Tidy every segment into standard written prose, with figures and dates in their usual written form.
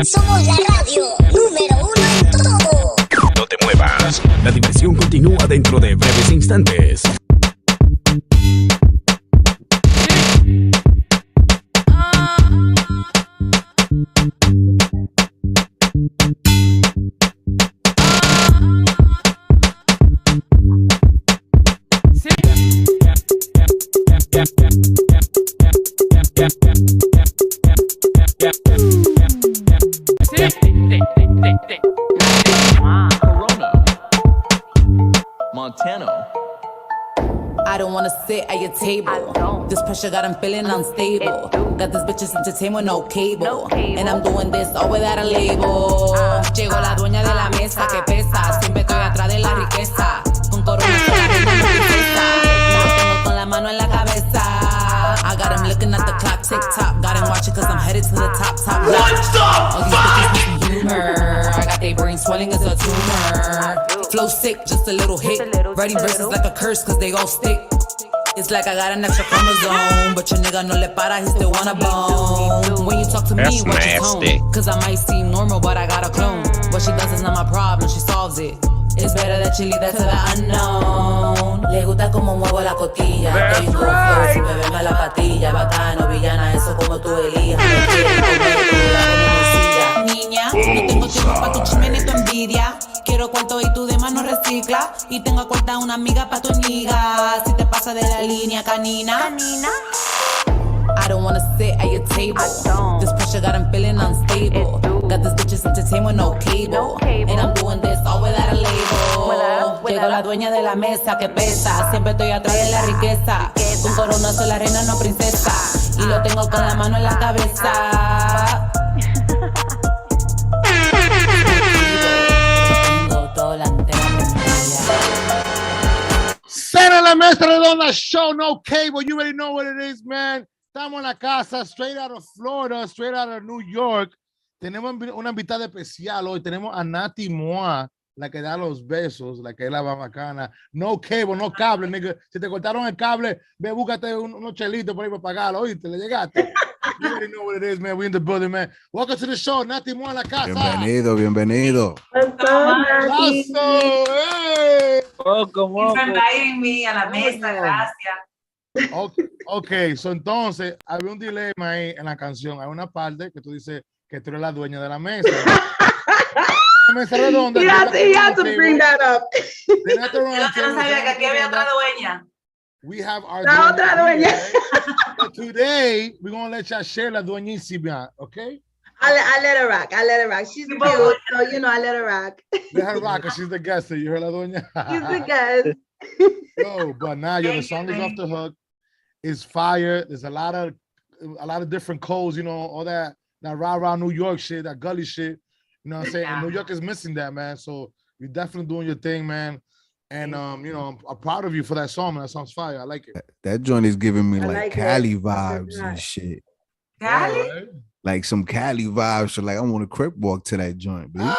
Somos la radio número 1 en todo. No te muevas. La diversión continúa dentro de breves instantes. I don't wanna sit at your table. This pressure got him feeling unstable. Got this bitches entertained with no cable. And I'm doing this all without a label. Llegó la dueña de la mesa que pesa. Siempre estoy atrás de la riqueza. Con corona con la reina no princesa. La tengo con la mano en la cabeza. I got him looking at the clock, tick tock. Got him watching cause I'm headed to the top notch. All these bitches need some humor. I got they brain swelling as a tumor. Flow sick, just a little hit. Writing verses like a curse cause they all stick. It's like I got an extra chromosome, but your nigga no le para, he still wanna bone. When you talk to me, watch your tone. Cause I might seem normal, but I got a clone. What she does is not my problem, she solves it. It's better that you leave that to the unknown. Le gusta como muevo la costilla. Tengo flow, si me venga la patilla. Bacano, villana, eso como tú elijas. Me quieren comer, como morcilla. Niña, no tengo tiempo pa' tu chisme ni tu envidia. Quiero cuarto y tú demás no recicla. Y tengo a cuenta una amiga pa' tu amiga. Si te pasa de la línea, canina. I don't wanna sit at your table. This pressure got him feeling unstable. Got this bitches entertained with no cable. And I'm doing this all without a label. Llegó la dueña de la mesa que pesa. Siempre estoy atrás de la riqueza. Con corona soy la reina, no princesa. Y lo tengo con la mano en la cabeza. Cena la Mesa Redonda show, no cable. You already know what it is, man. Estamos en la casa, straight out of Florida, straight out of New York. Tenemos una invitada especial hoy. Tenemos a Naty Muah, la que da los besos, la que es la bacana. No cable, no cable, nigga. Si te cortaron el cable, ve, búscate unos chelitos por ahí para pagarlo. Oíste, le llegaste. You already know what it is, man. We in the building, man. Welcome to the show, Naty Muah en la casa. Bienvenido, bienvenido. Hey. Welcome. Inviting me a la mesa, gracias. Okay, so entonces había un dilema ahí en la canción. Hay una parte que tú dices que tú eres la dueña de la mesa. La Mesa Redonda. You have to bring that up. Yo no sabía que aquí había otra dueña. We have our la otra dueña. But today, we're going to let y'all share la dueñísima, okay? I let her rock. She's the cute, so you know I let her rock. Let her rock, because she's the guest. So you heard la dueña? She's the guest. Yo, but now the song is off the hook. It's fire. There's a lot of different codes, you know, all that rah-rah New York shit, that gully shit. You know what I'm saying? Yeah. And New York is missing that, man. So you're definitely doing your thing, man. And you know, I'm proud of you for that song, man. That song's fire. I like it. That joint is giving me like Cali it. vibes and shit. Cali? Right? Like some Cali vibes. So like I want to crip walk to that joint, dude.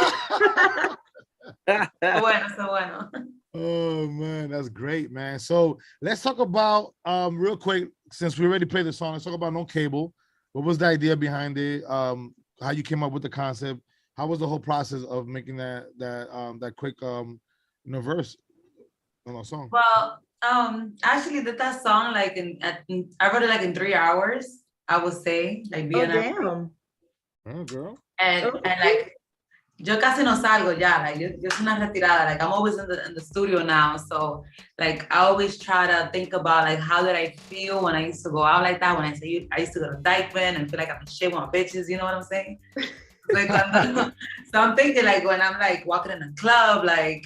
bueno. Oh man, that's great, man. So let's talk about real quick, since we already played the song, let's talk about No Cable. What was the idea behind it? How you came up with the concept? How was the whole process of making that quick verse on a song? Well, actually did that song like I wrote it like in 3 hours, I would say. Like being Oh, girl. And like yo casi no salgo ya, like yo soy una retirada, like I'm always in the studio now, so like I always try to think about like how did I feel when I used to go out like that, when I used to go to Dykeman and feel like I'm shit with my bitches, you know what I'm saying? Like so I'm thinking like when I'm like walking in a club, like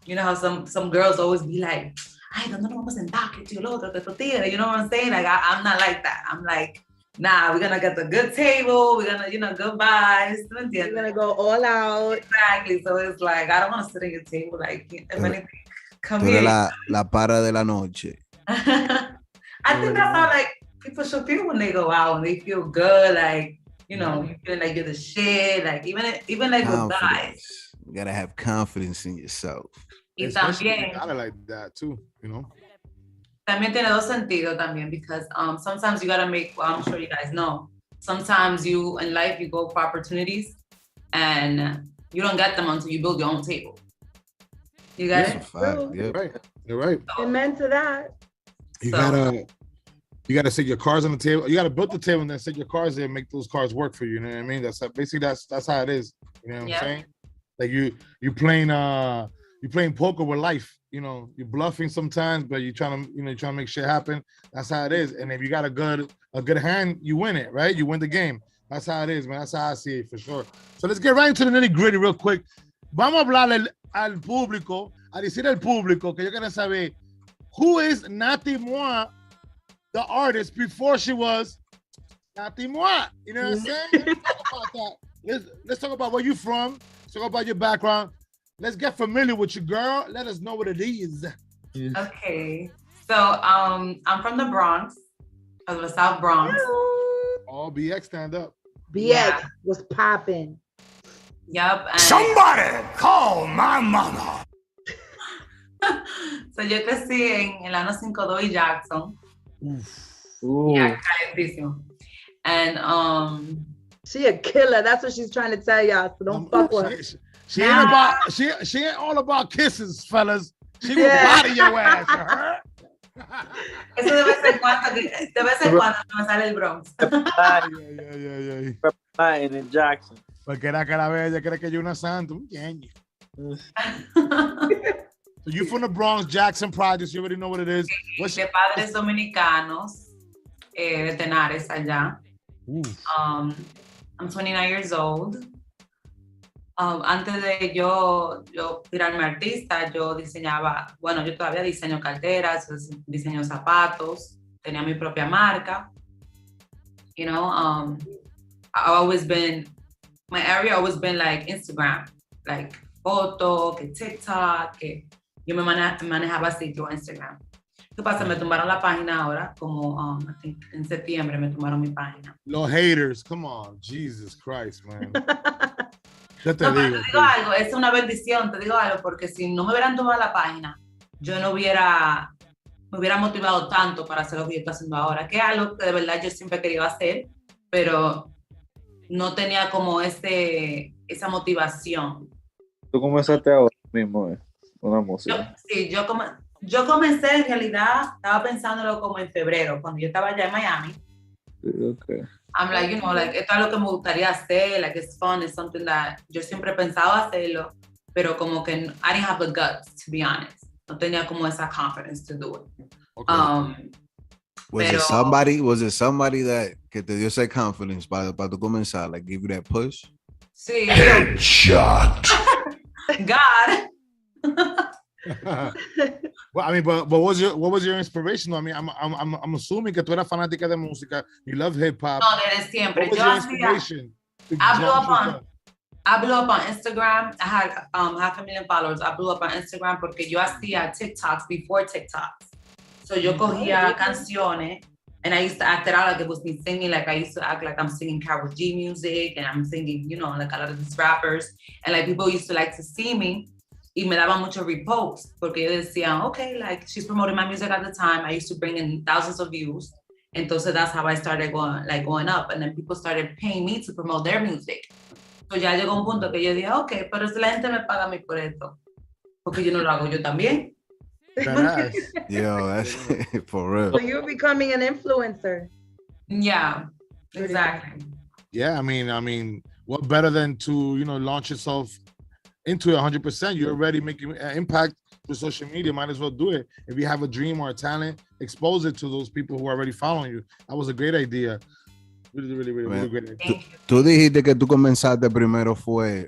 you know how some girls always be like, ay, ¿dónde nos vamos a sentar? Que esto y lo otro, que esto tigre. You know what I'm saying? Like, I'm not like that. I'm like, nah, we're gonna get the good table. We're gonna, good vibes. You're gonna go all out. Exactly. So it's like, I don't want to sit at your table. Like, if anything, come Tú here. eres la para de la noche. I think that's how like people should feel when they go out and they feel good. Like, you feel like you're the shit. Like even like with guys. You gotta have confidence in yourself. Y Especially también. you gotta like that too, También tiene dos sentidos también because sometimes you gotta make, well, I'm sure you guys know, sometimes you in life you go for opportunities and you don't get them until you build your own table. You got it? Yeah. Right. You're right. Amen to that. You gotta set your cards on the table. You gotta build the table and then set your cards there and make those cards work for you. You know what I mean? That's how it is. You know what I'm saying? Like you playing poker with life. You're bluffing sometimes, but you're trying to make shit happen. That's how it is. And if you got a good hand, you win it, right? You win the game. That's how it is, man. That's how I see it for sure. So let's get right into the nitty gritty real quick. Vamos a hablarle al público, a decir al público que yo quiero saber who is Naty Muah, the artist, before she was Naty Muah. You know what I'm saying? Let's talk about that. Let's talk about where you're from. Let's talk about your background. Let's get familiar with you, girl. Let us know what it is. Okay. So I'm from the Bronx, of the South Bronx. All BX stand up. BX was popping. Yup. Somebody call my mama. So yo crecí en el año 52 y Jackson. Yeah, calentísimo. And she a killer. That's what she's trying to tell y'all. So don't fuck with her. She ain't all about kisses, fellas. She will body your ass. You heard? Eso de vez en cuando me sale el Bronx. Yeah. In Jackson. Porque era que la vez ella cree que yo una santa. So you from the Bronx, Jackson Projects. You already know what it is. De padres dominicanos, de Tenares allá. I'm 29 years old. Antes de yo tirarme artista, yo diseñaba, bueno, yo todavía diseño carteras, diseño zapatos, tenía mi propia marca. My area always been like Instagram, like foto, que TikTok, que yo me manejaba así, yo Instagram. ¿Qué pasa? Me tumbaron la página ahora, como I think en septiembre me tumbaron mi página. Los haters, come on, Jesus Christ, man. Yo te No, digo, pero te digo algo, es una bendición, te digo algo, porque si no me hubieran tomado la página, yo me hubiera motivado tanto para hacer lo que yo estoy haciendo ahora, que es algo que de verdad yo siempre quería hacer, pero no tenía como esa motivación. Tú comenzaste ahora mismo, una música. Yo comencé en realidad, estaba pensándolo como en febrero, cuando yo estaba allá en Miami. Okay. I'm like, esto es lo que me gustaría hacer, like it's fun, it's something that yo siempre he pensado hacerlo, pero como que I didn't have the guts, to be honest. No tenía como esa confidence to do it. Okay. Was it somebody that que te dio esa confidence para tu comenzar, like give you that push? Sí. Headshot. God. Well, I mean, but what was your inspiration? I mean, I'm assuming que tú eras fanática de música. You love hip hop. No, desde siempre. What was your inspiration? I blew up on Instagram. I had 500,000 followers. I blew up on Instagram porque yo hacía TikToks before TikToks. So yo cogía canciones and I used to act it out like it was me singing. Like I used to act like I'm singing Karol G music and I'm singing, like a lot of these rappers. And like people used to like to see me. Y me daban mucho repost porque yo decía, okay, like she's promoting my music at the time. I used to bring in thousands of views. Entonces that's how I started going up. And then people started paying me to promote their music. So ya llegó un punto que yo dije, okay, pero si la gente me paga a mí por esto, porque yo no lo hago yo también. Yo, that's for real. So you're becoming an influencer. Yeah, exactly. Yeah, I mean, what better than to, launch yourself into it 100%. You're already making an impact with social media. Might as well do it. If you have a dream or a talent, expose it to those people who are already following you. That was a great idea. Really great idea. Tú dijiste que tú comenzaste primero fue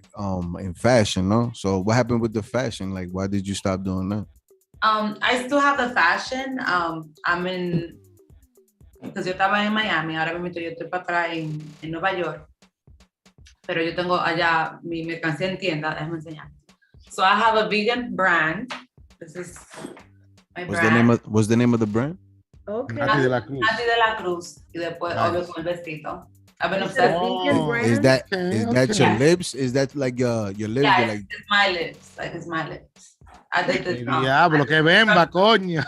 in fashion, no? So what happened with the fashion? Like, why did you stop doing that? I still have the fashion. I'm in, because yo estaba en Miami, ahora mismo yo estoy para acá en Nueva York, pero yo tengo allá mi mercancía en tienda, déjame enseñar. So I have a vegan brand. This is my brand. What's the name of the brand? Okay. Naty de la Cruz. Naty de la Cruz. Y después, Nice. obvio, con el vestito. I've been Is it a obsessed. vegan brand? Is that Okay. your lips? Is that like your lips? Yeah, Like it's my lips. Like, it's my lips. I did this. Diablo, que bemba, coño.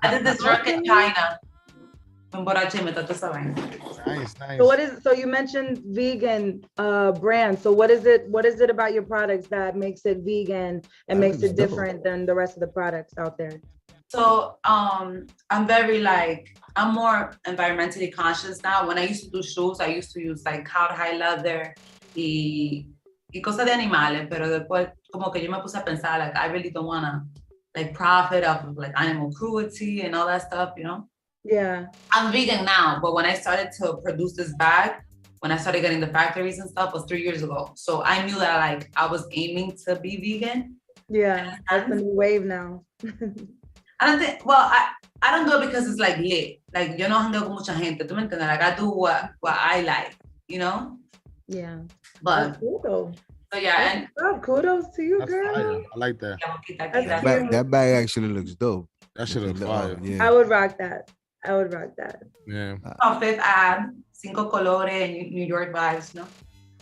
I did this drunk in China. Me emborraché, me trató esa vaina. Nice, nice. So you mentioned vegan brand. So what is it about your products that makes it vegan and makes it different than the rest of the products out there? So I'm I'm more environmentally conscious now. When I used to do shoes, I used to use like cowhide leather y cosas de animales, pero después como que yo me puse a pensar, like, I really don't want to like profit off of like animal cruelty and all that stuff, you know? Yeah. I'm vegan now, but when I started to produce this bag, when I started getting the factories and stuff, was 3 years ago. So I knew that like I was aiming to be vegan. Yeah, that's the new wave now. I don't think, well, I don't do it because it's like lit. Like, yo no ando con mucha gente, tú me entiendes? Like, I do what I like, you know? Yeah. But, That's cool though. so yeah, and Oh, kudos to you, That's girl. fire. I like that. that bag actually looks dope. That shit is fire. Yeah. I would rock that. I would rock that. Yeah. Fifth Ave, cinco colores, New York vibes, no?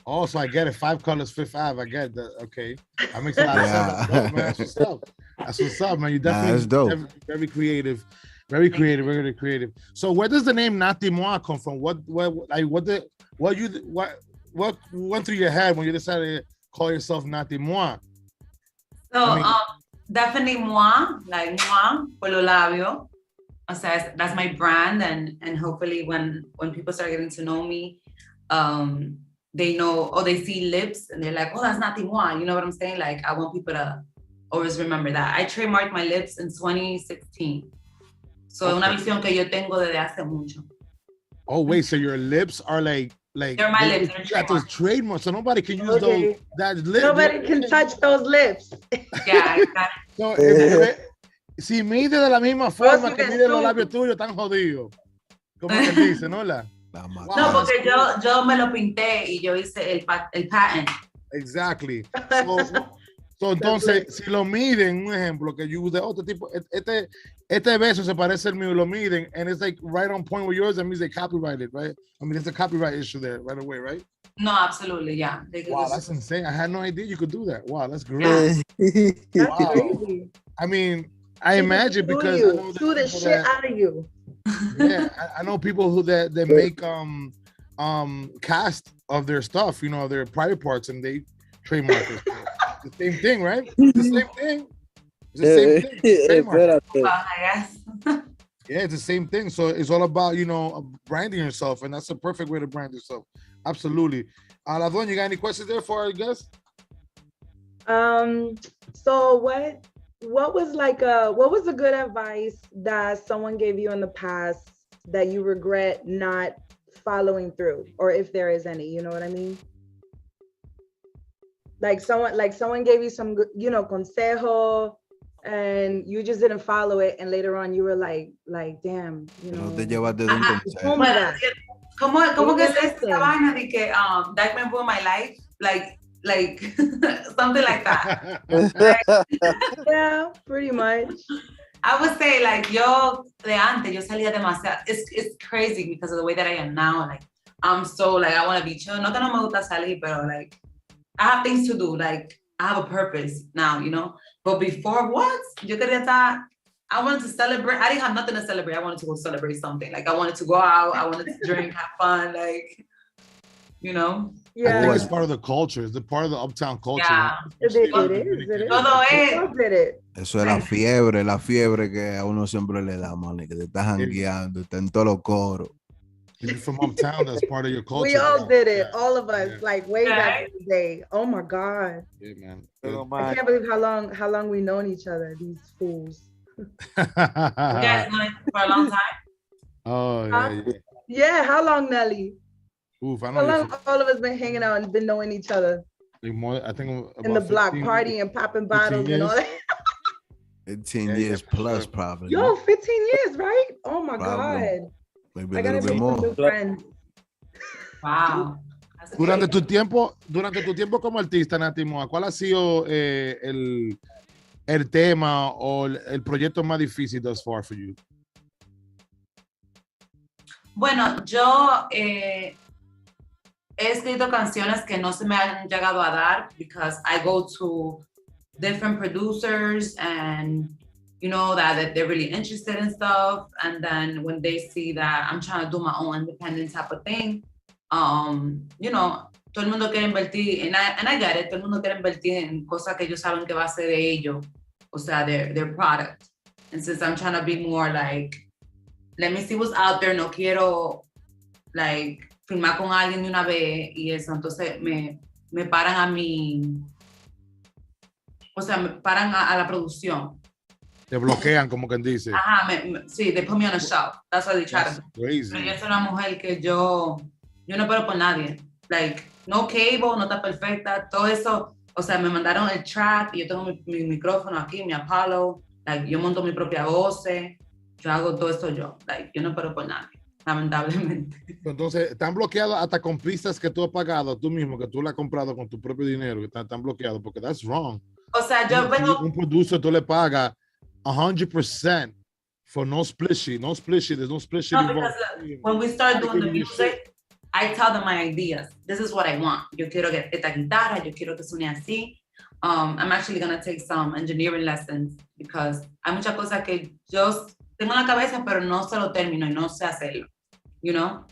Oh, so I get it. 5 colors, Fifth Ave. I get that. Okay. That makes a lot of sense. That's dope, man. That's what's up. That's what's up, man. You definitely that's dope. Very creative. Very creative. Very creative. So where does the name Naty Muah come from? What went through your head when you decided to call yourself Naty Muah? So, definitely moi, like moi, por los labios. O sea, that's my brand, and hopefully when people start getting to know me, they know, or they see lips, and they're like, oh, that's Naty Muah. You know what I'm saying? Like, I want people to always remember that. I trademarked my lips in 2016. So, una visión que yo tengo desde hace mucho. Oh, wait, so your lips are like They're my lips. You got those trademarks, so nobody can use those. That lip. Nobody can touch those lips. Yeah, exactly. So, si mide de la misma forma que mide los labios tuyos, están jodidos. Como que dicen, hola. No, porque yo me lo pinté y yo hice el patent. Exactly. So, entonces, si lo miden, un ejemplo, que yo de otro tipo, este beso se parece al mío, lo miden, and it's like right on point with yours, that means they copyrighted, right? I mean, there's a copyright issue there right away, right? No, absolutely, yeah. Wow, that's insane. I had no idea you could do that. Wow, that's great. That's Wow. crazy. I mean, I imagine because I know sue the shit out of you. Yeah, I know people who that make cast of their stuff, you know, their private parts, and they trademark it. The same thing, right? The same thing. It's the same thing. Trademark. I guess. Yeah, it's the same thing. So it's all about, you know, branding yourself, and that's a perfect way to brand yourself. Absolutely. Ladon, you got any questions there for our guest? So what was a good advice that someone gave you in the past that you regret not following through, or if there is any, you know what I mean? Like someone gave you some, you know, consejo, and you just didn't follow it, and later on you were like, damn, you know. No te llevas de un consejo. ¿Cómo que es esta vaina de que that man ruined my life? Like something like that. Yeah, pretty much. I would say like yo de antes, yo salía demasiado. It's crazy because of the way that I am now. Like I'm so like I want to be chill. No que no me gusta salir, pero like I have things to do. Like I have a purpose now, you know. But before what? Yo quería estar. I wanted to celebrate. I didn't have nothing to celebrate. I wanted to go celebrate something. Like I wanted to go out. I wanted to drink, have fun. Like, you know. Yeah, I think it's part of the culture. It's the part of the uptown culture. Yeah. It is. Todo es. Eso es la fiebre que a uno siempre le da, man, que te estás jangueando, está en todos los coros. You're from uptown, that's part of your culture. We all did it, all of us, like way back in the day. Oh my God. Yeah, man. I can't believe how long we known each other, these fools. You guys known for a long time? Oh, yeah. Yeah, how long, Nelly? Oof, I How know. long all of us been hanging out and been knowing each other? Like more, I think In the block 15, party and popping bottles and all that. 15 years plus, probably. Yo, 15 years, right? Oh my Probably. God. Maybe I a gotta little bit make some more. new friends. Wow. That's Durante great. tu tiempo como artista, Naty Muah, ¿cuál ha sido el tema o el proyecto más difícil thus far for you? Bueno, yo he escrito canciones que no se me han llegado a dar because I go to different producers and you know that they're really interested in stuff, and then when they see that I'm trying to do my own independent type of thing, you know, todo el mundo quiere invertir, and I get it, todo el mundo quiere invertir en cosas que ellos saben que va a ser de ellos, o sea, their product. And since I'm trying to be more like, let me see what's out there, no quiero like filmar con alguien de una vez y eso, entonces me paran a mi, o sea, me paran a la producción. Te bloquean, como quien dice. Ajá, sí, they put me on a shelf. That's what they try to do. Crazy. Pero yo soy una mujer que yo no espero por nadie. Like, no cable, no está perfecta, todo eso. O sea, me mandaron el track y yo tengo mi micrófono aquí, mi Apollo. Like, yo monto mi propia voz. Yo hago todo esto yo. Like, yo no espero por nadie, lamentablemente. Entonces, están bloqueados hasta con pistas que tú has pagado tú mismo, que tú la has comprado con tu propio dinero, que están bloqueados, porque that's wrong. O sea, yo vengo... Un producer, tú le pagas 100% for no split sheet. No split sheet. There's no split sheet. No, because when we start doing the music, I tell them my ideas. This is what I want. Yo quiero que esta guitarra, yo quiero que suene así. I'm actually going to take some engineering lessons because hay muchas cosas que yo tengo en la cabeza, pero no se lo termino y no sé hacerlo, you know?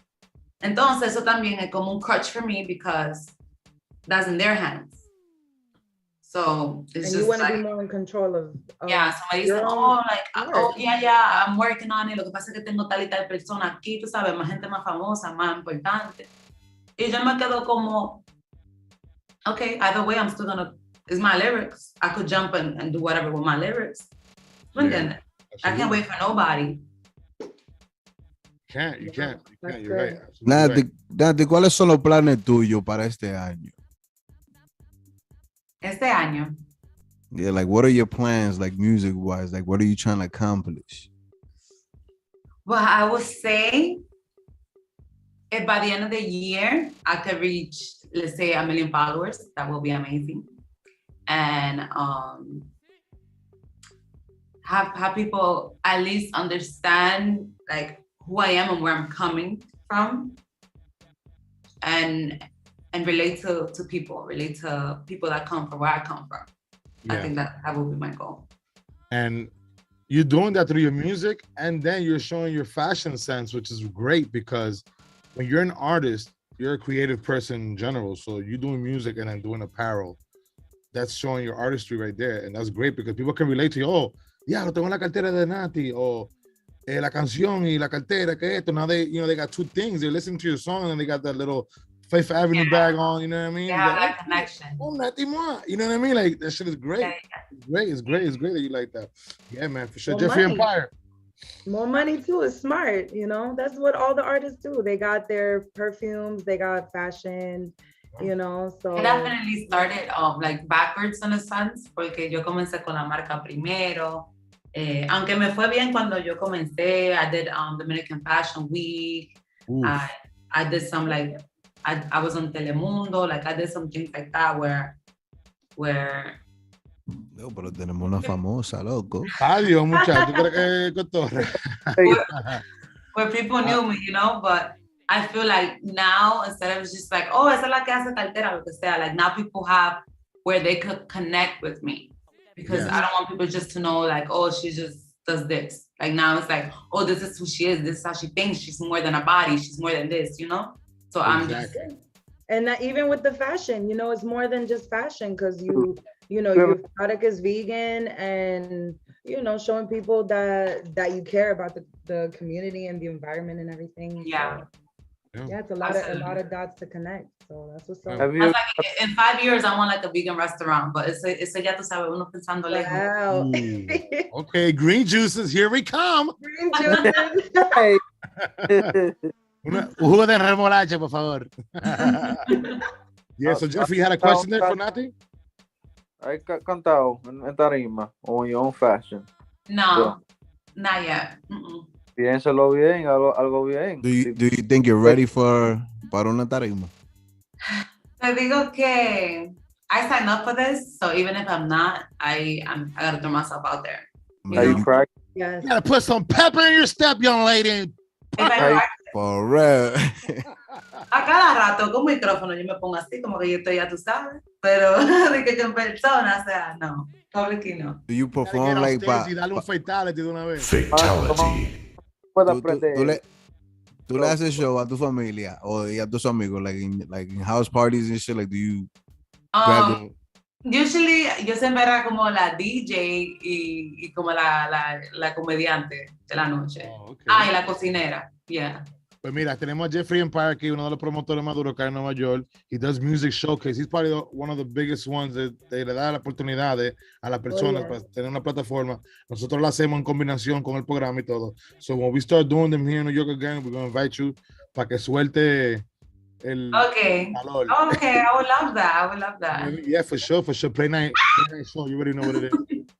Entonces, eso también es como un crutch for me because that's in their hands. So it's and just you want to like, be more in control of yeah, somebody said, oh, like, oh, yeah, I'm working on it. Lo que pasa es que tengo tal y tal persona aquí, tú sabes, más gente más famosa, más importante. Y yo me quedo como, okay, either way, I'm still gonna, it's my lyrics. I could jump and do whatever with my lyrics. ¿Me entiendes? I can't wait for nobody. You can't. You're right. Naty, ¿cuáles son los planes tuyos para este año? Este año. Yeah, like what are your plans, like music-wise? Like what are you trying to accomplish? Well, I would say if by the end of the year I could reach, let's say, 1 million followers, that will be amazing. And have people at least understand like who I am and where I'm coming from, and relate to people that come from where I come from. Yeah. I think that will be my goal. And you're doing that through your music, and then you're showing your fashion sense, which is great because when you're an artist, you're a creative person in general. So you're doing music and then doing apparel. That's showing your artistry right there. And that's great because people can relate to you. Oh, yeah, lo tengo en la cartera de Naty, or la canción y la cartera, que esto. Now they got two things. They're listening to your song and then they got that little Fifth Avenue bag on, you know what I mean? Yeah, like, that connection. Oh, Naty Muah, you know what I mean? Like, that shit is great. Yeah. It's great that you like that. Yeah, man, for sure. More Jeffrey money. Empire. More money too is smart, you know? That's what all the artists do. They got their perfumes, they got fashion, you know, so. I definitely started like backwards in a sense, porque yo comencé con la marca primero. Aunque me fue bien cuando yo comencé, I did Dominican Fashion Week. I did some like, I was on Telemundo, like I did some things like that where No, pero tenemos una famosa, loco. Adiós, muchacho. ¿Tú crees que cotorre? where people knew me, you know, but I feel like now, instead of just like, oh, esa es la que hace cartera, lo que sea, like now people have where they could connect with me. Because I don't want people just to know like, oh, she just does this. Like now it's like, oh, this is who she is. This is how she thinks. She's more than a body. She's more than this, you know? So I'm just... And even with the fashion, you know, it's more than just fashion because you know, your product is vegan and, you know, showing people that you care about the community and the environment and everything. Yeah. Yeah, it's a lot of dots to connect. So that's what's up. I was like, in 5 years, I want like a vegan restaurant, but it's ya tú sabes, uno pensando lejos. Wow. Okay, green juices, here we come. Green juices. Jugo de remolacha, por favor. Yeah, so Jeffrey, you had a question there for Naty? I cantado en tarima or in your own fashion. No, not yet. Piénsalo bien, algo bien. Do you think you're ready para una tarima? Te digo que I signed up for this, so even if I'm not, I gotta throw myself out there. Are you practicing? Yes. You gotta put some pepper in your step, young lady. If I practice, For real. a cada rato con micrófono yo me pongo así como que yo estoy, ya tú sabes, pero de que en persona, o sea, no, publicly no. Do you Gotta get perform like upstairs y darle un fatality de una vez. Fatality. Puedo tú aprender. le haces show a tu familia y a tus amigos like in house parties and shit, like do you grab them? Usually yo siempre era como la DJ y como la comediante de la noche. Oh, okay. Y la cocinera, yeah. Pues mira, tenemos a Jeffrey Empire aquí, uno de los promotores más duros acá en Nueva York. He does music showcase. He's probably one of the biggest ones de le da la oportunidad a las personas para tener una plataforma. Nosotros la hacemos en combinación con el programa y todo. So when we start doing them here in New York again, we're going to invite you para que suelte el calor. Okay, I would love that. Yeah, for sure. Play night show. You already know what it is.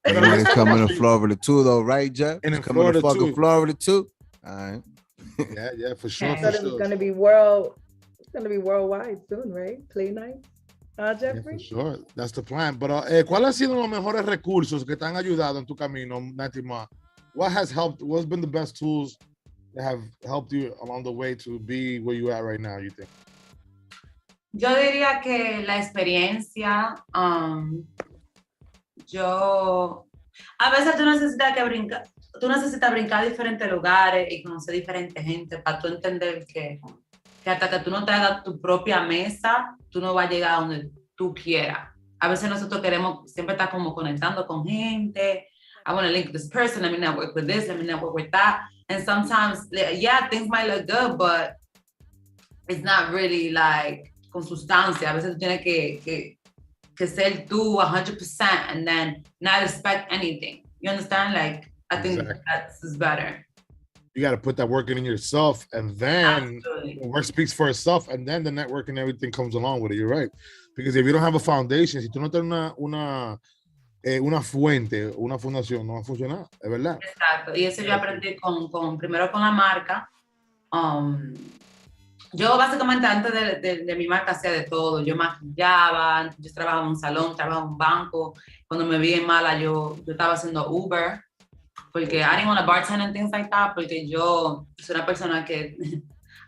Everybody's coming to Florida too, though, right, Jeff? And in coming to Florida fucking too. Florida too. All right. Yeah, for sure. So it's gonna be worldwide soon, right? Play night. Yeah, Jeffrey? for sure. That's the plan. But ¿cuáles han sido los mejores recursos que te han ayudado en tu camino, Naty Muah? What's been the best tools that have helped you along the way to be where you are right now, you think? Yo diría que la experiencia, a veces tú necesitas brincar a diferentes lugares y conocer diferentes gente para tú entender que hasta que tú no te hagas tu propia mesa, tú no vas a llegar a donde tú quieras. A veces nosotros queremos siempre estar como conectando con gente. I want to link with this person, let me network with this, let me network with that. And sometimes, yeah, things might look good, but it's not really like con sustancia. A veces tú tienes que ser tú 100% and then not expect anything. You understand? Like, I think that's better. You got to put that work in yourself, and then the work speaks for itself, and then the network and everything comes along with it. You're right. Because if you don't have a foundation, si tú no tienes una fuente, una fundación, no va a funcionar. Es verdad. Exacto. Y eso yo aprendí primero con la marca. Yo básicamente antes de mi marca hacía de todo. Yo maquillaba, yo trabajaba en un salón, trabajaba en un banco. Cuando me vi en mala, yo estaba haciendo Uber. Porque I didn't want to bartend and things like that, porque yo soy una persona que,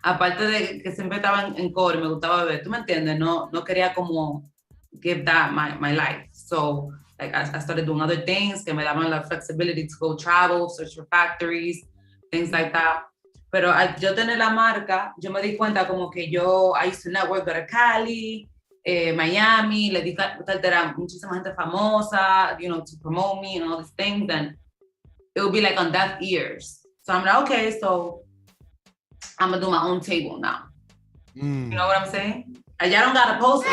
aparte de que siempre estaba en coro y me gustaba beber, ¿tú me entiendes? No quería como give that my life. So, like, I started doing other things que me daban la flexibility to go travel, search for factories, things like that. Pero al yo tener la marca, yo me di cuenta como que I used to network, go to Cali, Miami, le di cartera a muchísima gente famosa, to promote me and all these things, and it would be like on deaf ears. So I'm like, okay, so I'm gonna do my own table now. You know what I'm saying? I don't gotta post it.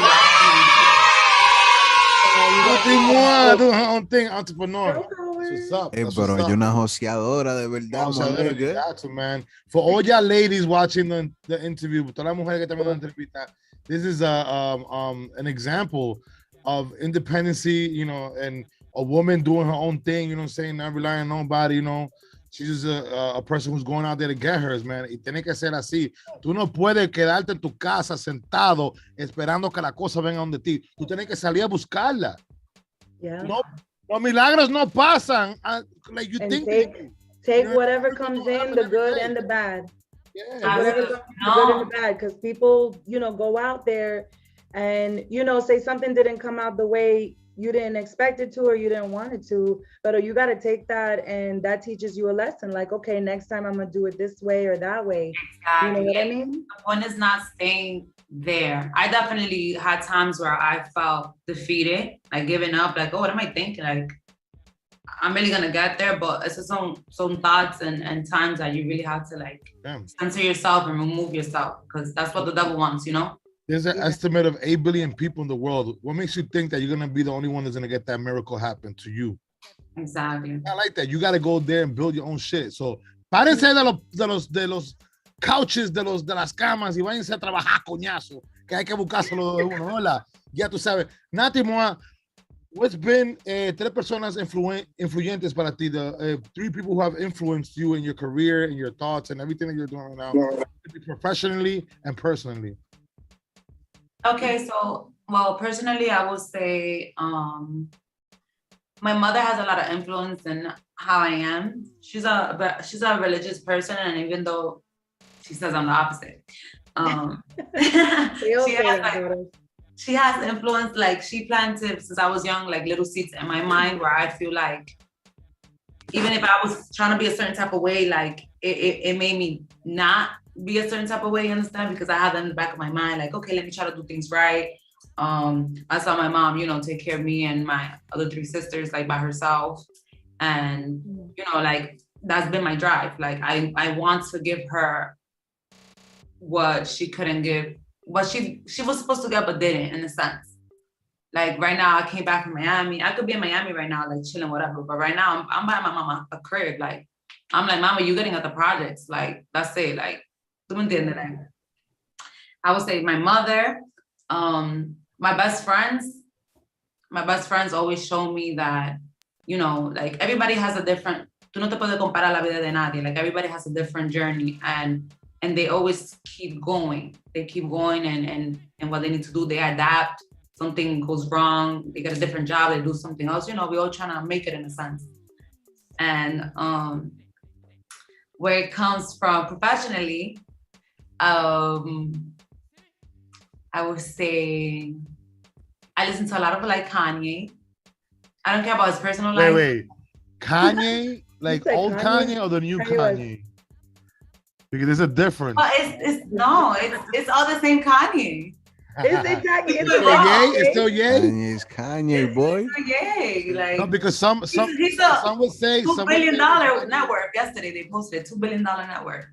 Naty Muah doing her own thing, entrepreneur. That's what's up. Hey, pero yo una joseadora de verdad, man. For all y'all ladies watching the interview, todas las mujeres que están viendo la entrevista, this is an example of independency, and a woman doing her own thing, you know what I'm saying, not relying on nobody, She's just a person who's going out there to get hers, man. Y tiene que ser así. Tú no puedes quedarte en tu casa sentado esperando que la cosa venga donde ti. Tú tienes que salir a buscarla. Yeah. No, los milagros no pasan like you think. Take whatever comes in, the good and the bad. Yeah. Whatever comes in, the good and the bad, because people, go out there and, say something didn't come out the way you didn't expect it to or you didn't want it to, but you got to take that and that teaches you a lesson. Like, okay, next time I'm going to do it this way or that way. Exactly. You know what I mean? The point is not staying there. I definitely had times where I felt defeated, like giving up, like, oh, what am I thinking? Like, I'm really going to get there, but it's just some thoughts and times that you really have to censor yourself and remove yourself, because that's what the devil wants, There's an estimate of 8 billion people in the world. What makes you think that you're going to be the only one that's going to get that miracle happen to you? Exactly. I like that. You got to go there and build your own shit. So, párense de los couches, de las camas y váyanse a trabajar, coñazo, que hay que buscárselo de uno. Hola, ya tú sabes. Naty Muah, What's been tres personas influyentes para ti? The three people who have influenced you in your career, in your thoughts, and everything that you're doing right now, professionally and personally. Okay, so well, personally, I would say my mother has a lot of influence in how I am. She's a religious person, and even though she says I'm the opposite, she has influence. Like she planted since I was young, like little seeds in my mind where I feel like even if I was trying to be a certain type of way, like it made me not be a certain type of way, you understand? Because I had that in the back of my mind, like, okay, let me try to do things right. I saw my mom, you know, take care of me and my other three sisters, like by herself. And, you know, like that's been my drive. Like I want to give her what she couldn't give, what she was supposed to get, but didn't, in a sense. Like right now, I came back from Miami. I could be in Miami right now, like chilling, whatever. But right now, I'm buying my mama a crib. Like, I'm like, Mama, you getting at the projects. Like, that's it. Like, tú me entiendes? Like, I would say my mother, my best friends always show me that, you know, like everybody has a different, tú no te puedes comparar la vida de nadie. Like everybody has a different journey and they always keep going. They keep going and what they need to do, they adapt. Something goes wrong, they get a different job, they do something else. You know, we're all trying to make it in a sense. And where it comes from professionally, I would say I listen to a lot of like Kanye. I don't care about his personal life. Wait. Kanye? Like old Kanye or the new Kanye? Because there's a difference. But it's all the same Kanye. It's still Ye? Kanye's Kanye, boy. It's still Ye. Like, no, because some would say $2 billion net worth. Yesterday they posted $2 billion net worth.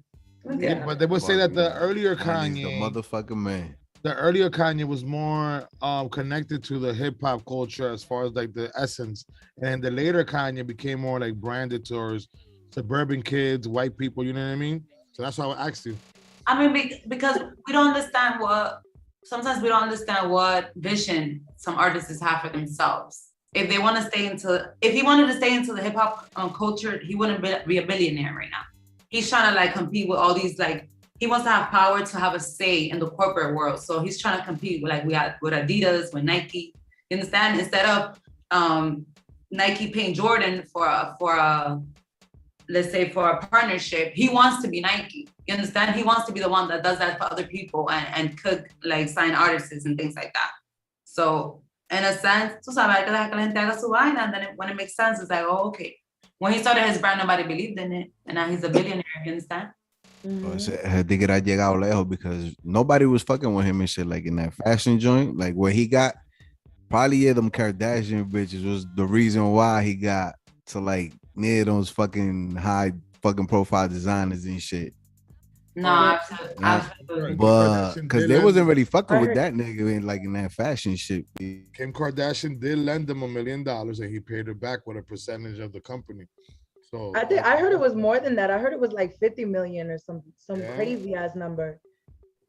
Yeah, but they would say that the earlier Kanye, the motherfucking man. The earlier Kanye was more connected to the hip hop culture as far as like the essence, and the later Kanye became more like branded towards suburban kids, white people. You know what I mean? So that's why I asked you. I mean, because we don't understand sometimes we don't understand what vision some artists have for themselves. If he wanted to stay into the hip hop culture, he wouldn't be a billionaire right now. He's trying to like compete with all these, like, he wants to have power to have a say in the corporate world. So he's trying to compete with with Adidas, with Nike. You understand? Instead of Nike paying Jordan for let's say for a partnership, he wants to be Nike. You understand? He wants to be the one that does that for other people and could like sign artists and things like that. So in a sense, tú sabes, hay que dejar que la gente haga su vaina, and then when it makes sense, it's like, oh, okay. When he started his brand, nobody believed in it, and now he's a billionaire. You understand? I think it had llegado lejos because nobody was fucking with him and shit. Like in that fashion joint, like where he got, probably them Kardashian bitches was the reason why he got to like near those fucking high fucking profile designers and shit. No, absolutely. But because they wasn't really fucking with that nigga in that fashion shit. Kim Kardashian did lend him $1 million and he paid her back with a percentage of the company. So I heard it was more than that. I heard it was like 50 million or some crazy ass number.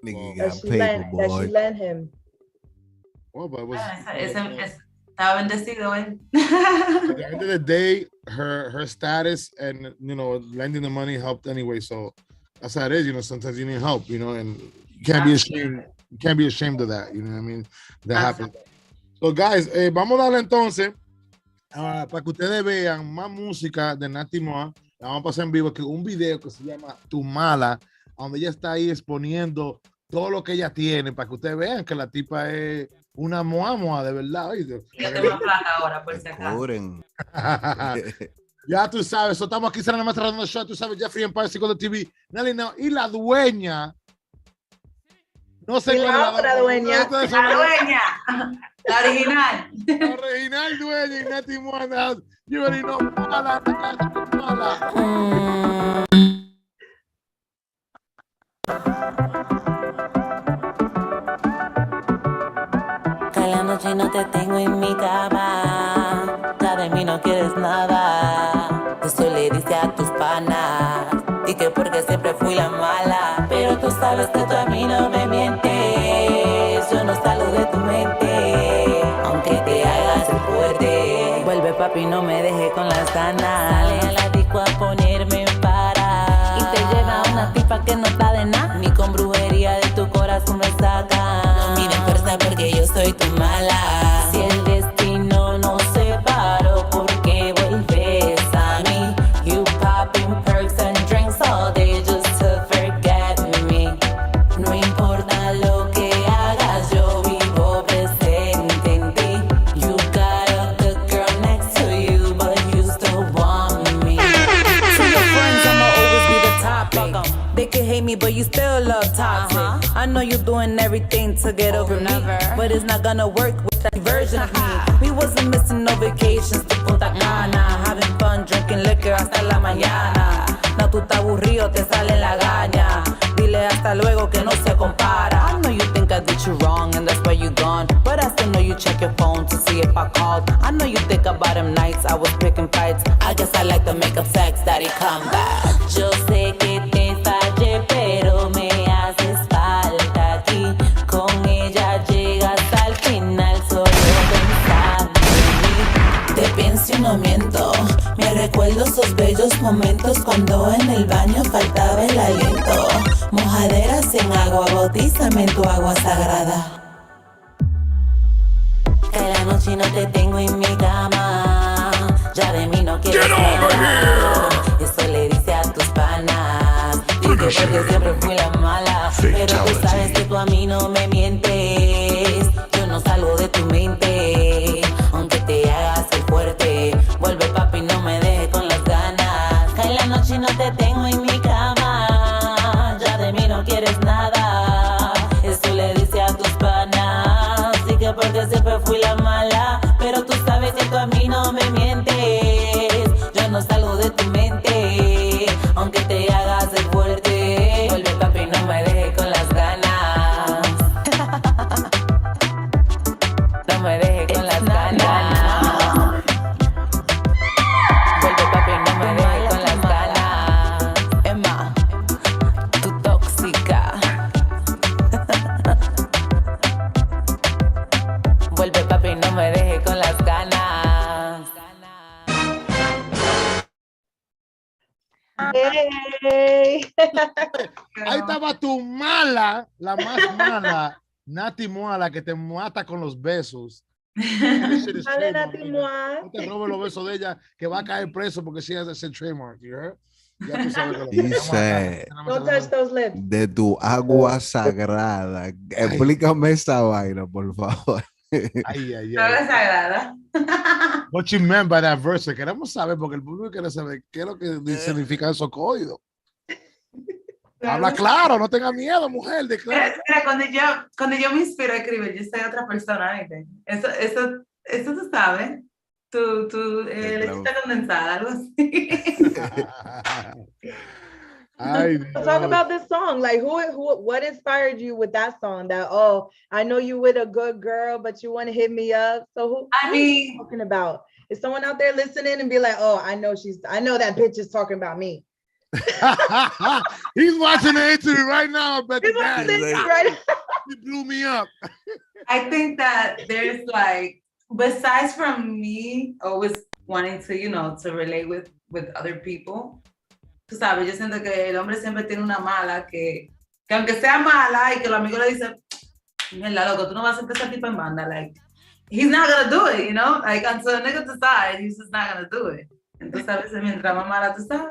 Nigga that she lent him. Well, but it was. Estaba bendecido, eh? At the end of the day, her status and lending the money helped anyway. So that's how it is. Sometimes you need help. And you can't be ashamed. You can't be ashamed of that. You know what I mean? That happens. So guys, vamos a darle entonces para que ustedes vean más música de Naty Muah. La vamos a pasar en vivo, que un video que se llama Tu Mala, donde ella está ahí exponiendo todo lo que ella tiene, para que ustedes vean que la tipa es una Muah de verdad. ¿Oíste? Yo tengo una plata ahora, por si acaso. Ya tú sabes, estamos aquí cerrando Mesa Redonda Show, tú sabes, Jeffrey Empire Psicólogo TV, Nelly Now, y la dueña, no sé cuál es la otra dueña. La dueña, la original. La original dueña, y Naty Muah, you already know, mala. Que la noche no te tengo en mi cama, ya de mí no quieres nada. Eso le dice a tus panas, y que porque siempre fui la mala. Pero tú sabes que tú a mí no me mientes, yo no salgo de tu mente, aunque te hagas el fuerte. papi, no me deje con las ganas. Sale a la disco a ponerme en para. Y te lleva una tipa que no está de nada. Ni con brujería de tu corazón me saca. No miden fuerza porque yo soy tu mala. Si el destino nos separó, ¿por qué vuelves a mí? You popping perks and drinks all day just to forget me. No importa lo que hagas, yo vivo presente en ti. You got a good girl next to you, but you still want me. To your friends, I'ma always be the topic. They can hate me, but you still love toxic. I know you're doing everything to get over me, but it's not gonna work with that version of me. We wasn't missing no vacations to Punta Cana, having fun drinking liquor hasta la mañana. No, tú estás aburrido, te sale la gaña. Dile hasta luego que no se compara. I know you think I did you wrong and that's why you gone, but I still know you check your phone to see if I called. I know you think about them nights I was picking fights. I guess I like to make up sex, daddy, come back. Yo sé que te fallé, pero me haces falta aquí. Con ella llegas al final solo pensando en mí. Te pienso y no miento. Me recuerdo esos bellos momentos cuando en el baño faltaba el aliento. Mojaderas en agua, bautízame en tu agua sagrada. Cae la noche y no te tengo en mi cama. Ya de mí no quieres nada. Eso le dice a tus panas. Dice porque siempre fui la mala. Pero tú sabes que tú a mí no me mientes. Yo no salgo de tu mente. Aunque te hagas el fuerte. Vuelve papi, no me dejes con las ganas. Cae la noche y no te tengo en mi cama. Ya de mí no quieres nada. Eso le dice a tus panas. Sí que porque siempre fui la mala. Pero tú sabes que tú a mí no me mientes. Yo no salgo de tu mente. Aunque te hagas el fuerte. Vuelve papi, no me dejes con las ganas. No me dejes con las ganas. Vuelve papi, no me dejes con las ganas. Emma, tu tóxica. Vuelve papi, no me dejes con las ganas. Hey. Ahí estaba tu mala, la más mala, Naty Muah, la que te mata con los besos. Dale, Naty Muah. No te robes los besos de ella, que va a caer preso porque sí es ese trademark, you heard? Ya tú sabes que lo Dice, Don't touch those lips. de tu agua sagrada. Explícame esa vaina, por favor. Ay, ay, No ay. es sagrada. What you meant by that verse? Queremos saber porque el público quiere saber qué es lo que significa esos códigos. Habla claro, no tenga miedo, mujer. Declara. Mira, cuando yo me inspiro a escribir, yo soy otra persona, ¿viste? Eso tú sabes. Lechita condensada, algo así. Ay, Talk about this song. Like, what inspired you with that song? That, oh, I know you with a good girl, but you want to hit me up. So who are you talking about? Is someone out there listening and be like, oh, I know that bitch is talking about me. He's watching the interview right now. I bet He's watching the interview right now. He blew me up. I think that there's like, besides from me always wanting to, to relate with other people, tú sabes, yo siento que el hombre siempre tiene una mala que aunque sea mala y que los amigos le dicen, mierda, loco, tú no vas a empezar tipo en banda, like, he's not gonna do it, like, until a nigga decides, he's just not gonna do it. Entonces, a veces, mientras más mala tú sabes.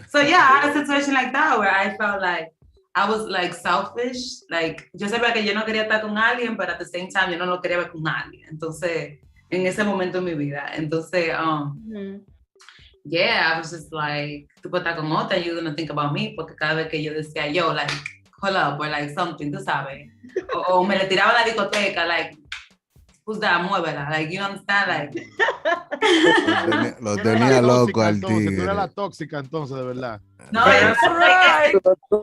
So, yeah, I had a situation like that where I felt like I was, like, selfish. Like, yo sabía que yo no quería estar con alguien, but at the same time, yo no lo quería ver con alguien. Entonces, en ese momento en mi vida. Entonces, yeah, I was just like, tú puedes estar con otra, you're gonna think about me, porque cada vez que yo decía, yo, like, hold up, or like something, tú sabes. O me le tiraba a la discoteca, like, who's that, muévela, like, you understand, like. Lo tenía loco al tigre. Tú eres la tóxica entonces, de verdad. No, that's right.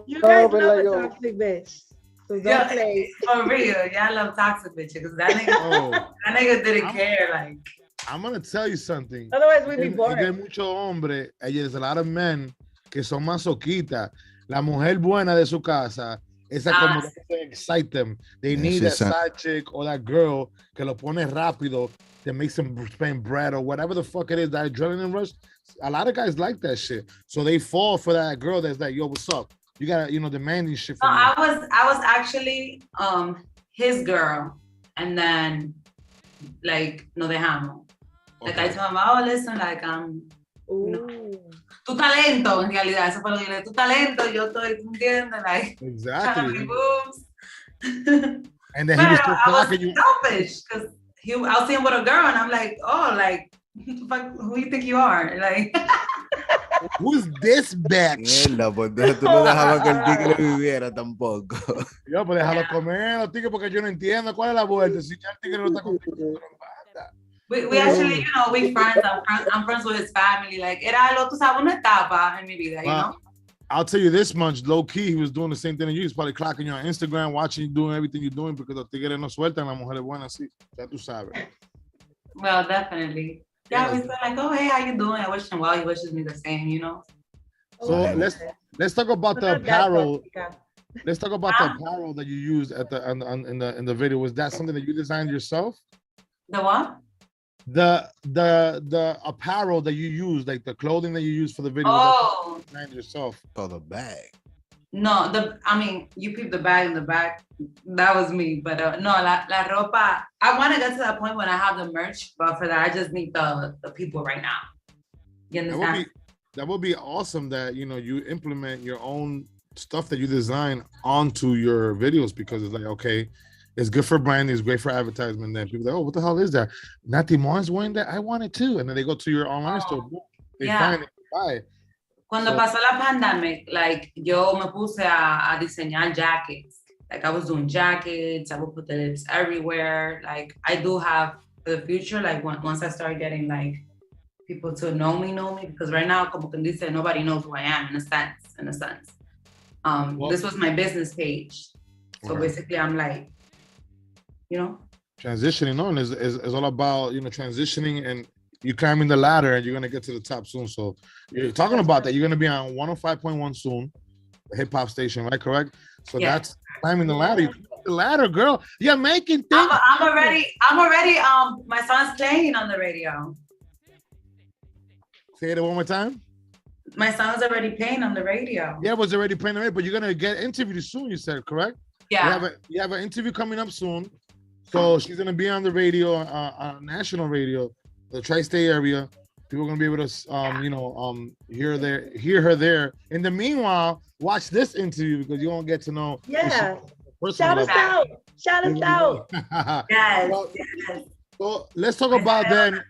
You guys love a toxic bitch. So don't play. For real, yeah, I love toxic bitches, because that nigga didn't care, like. I'm gonna tell you something. Otherwise we'd be bored. Hay muchos hombres, there's a lot of men que son masoquistas. La mujer buena de su casa, esa como que excite them. They need that side chick or that girl que lo pone rápido that makes them spend bread or whatever the fuck it is, that adrenaline rush. A lot of guys like that shit. So they fall for that girl that's like, yo, what's up? You gotta, demanding shit from I was actually his girl, and then like no dejamos. Like I told him, oh listen, like tu talento, en realidad, eso fue lo que dije, tu talento, yo estoy, ¿tú entiendes? Like, exactly. Boobs. And then he was still I was you. selfish, because I was seeing with a girl, and I'm like, oh, like, who you think you are? Like, who's this bitch? Mierda, pues tú no dejabas que el tigre viviera tampoco. Yo, pues déjalo comer, los tigres, porque yo no entiendo cuál es la vuelta. Si ya el tigre no está contigo, tú no basta. We actually, we friends. I'm friends with his family. Like, era algo, tú sabes, una etapa en mi vida, you know? I'll tell you this much, low key, he was doing the same thing as you. He's probably clocking you on Instagram, watching you doing everything you're doing, because los tigres no sueltan, las mujeres buenas, sí. Ya tú sabes. Well, definitely. Yeah, we said like, oh, hey, how you doing? I wish him well. He wishes me the same, you know? So let's talk about the apparel. Let's talk about the apparel that you used at in the video. Was that something that you designed yourself? The what? The apparel that you use, like the clothing that you use for the video. Oh, you designed yourself. For the bag. No, you peep the bag in the back. That was me. But no, la ropa. I want to get to that point when I have the merch, but for that, I just need the people right now. You understand? That would be awesome that, you implement your own stuff that you design onto your videos, because it's like, okay, it's good for branding, it's great for advertisement. Then people are like, oh, what the hell is that? Naty Muah is wearing that? I want it too. And then they go to your online store, they find it, buy it. Cuando pasó la pandemic, like, yo me puse a diseñar jackets. Like, I was doing jackets, I would put the lips everywhere. Like, I do have for the future, like, once I start getting, like, people to know me, because right now, como quien dice, nobody knows who I am, in a sense. This was my business page. So basically, I'm like, transitioning on is all about, transitioning, and you climbing the ladder, and you're going to get to the top soon. So you're talking about that. You're going to be on 105.1 soon, the hip hop station, right? Correct? So that's climbing the ladder. You climb the ladder, girl. You're making things. I'm already, my son's playing on the radio. Say it one more time. My son's already playing on the radio. Yeah, it was already playing on the radio, but you're going to get interviewed soon, you said, correct? Yeah. You have an interview coming up soon. So she's going to be on the radio, on national radio, the tri-state area. People are going to be able to, hear her there. In the meanwhile, watch this interview, because you won't get to know. Yeah. Shout us out. Yes. So let's talk about then.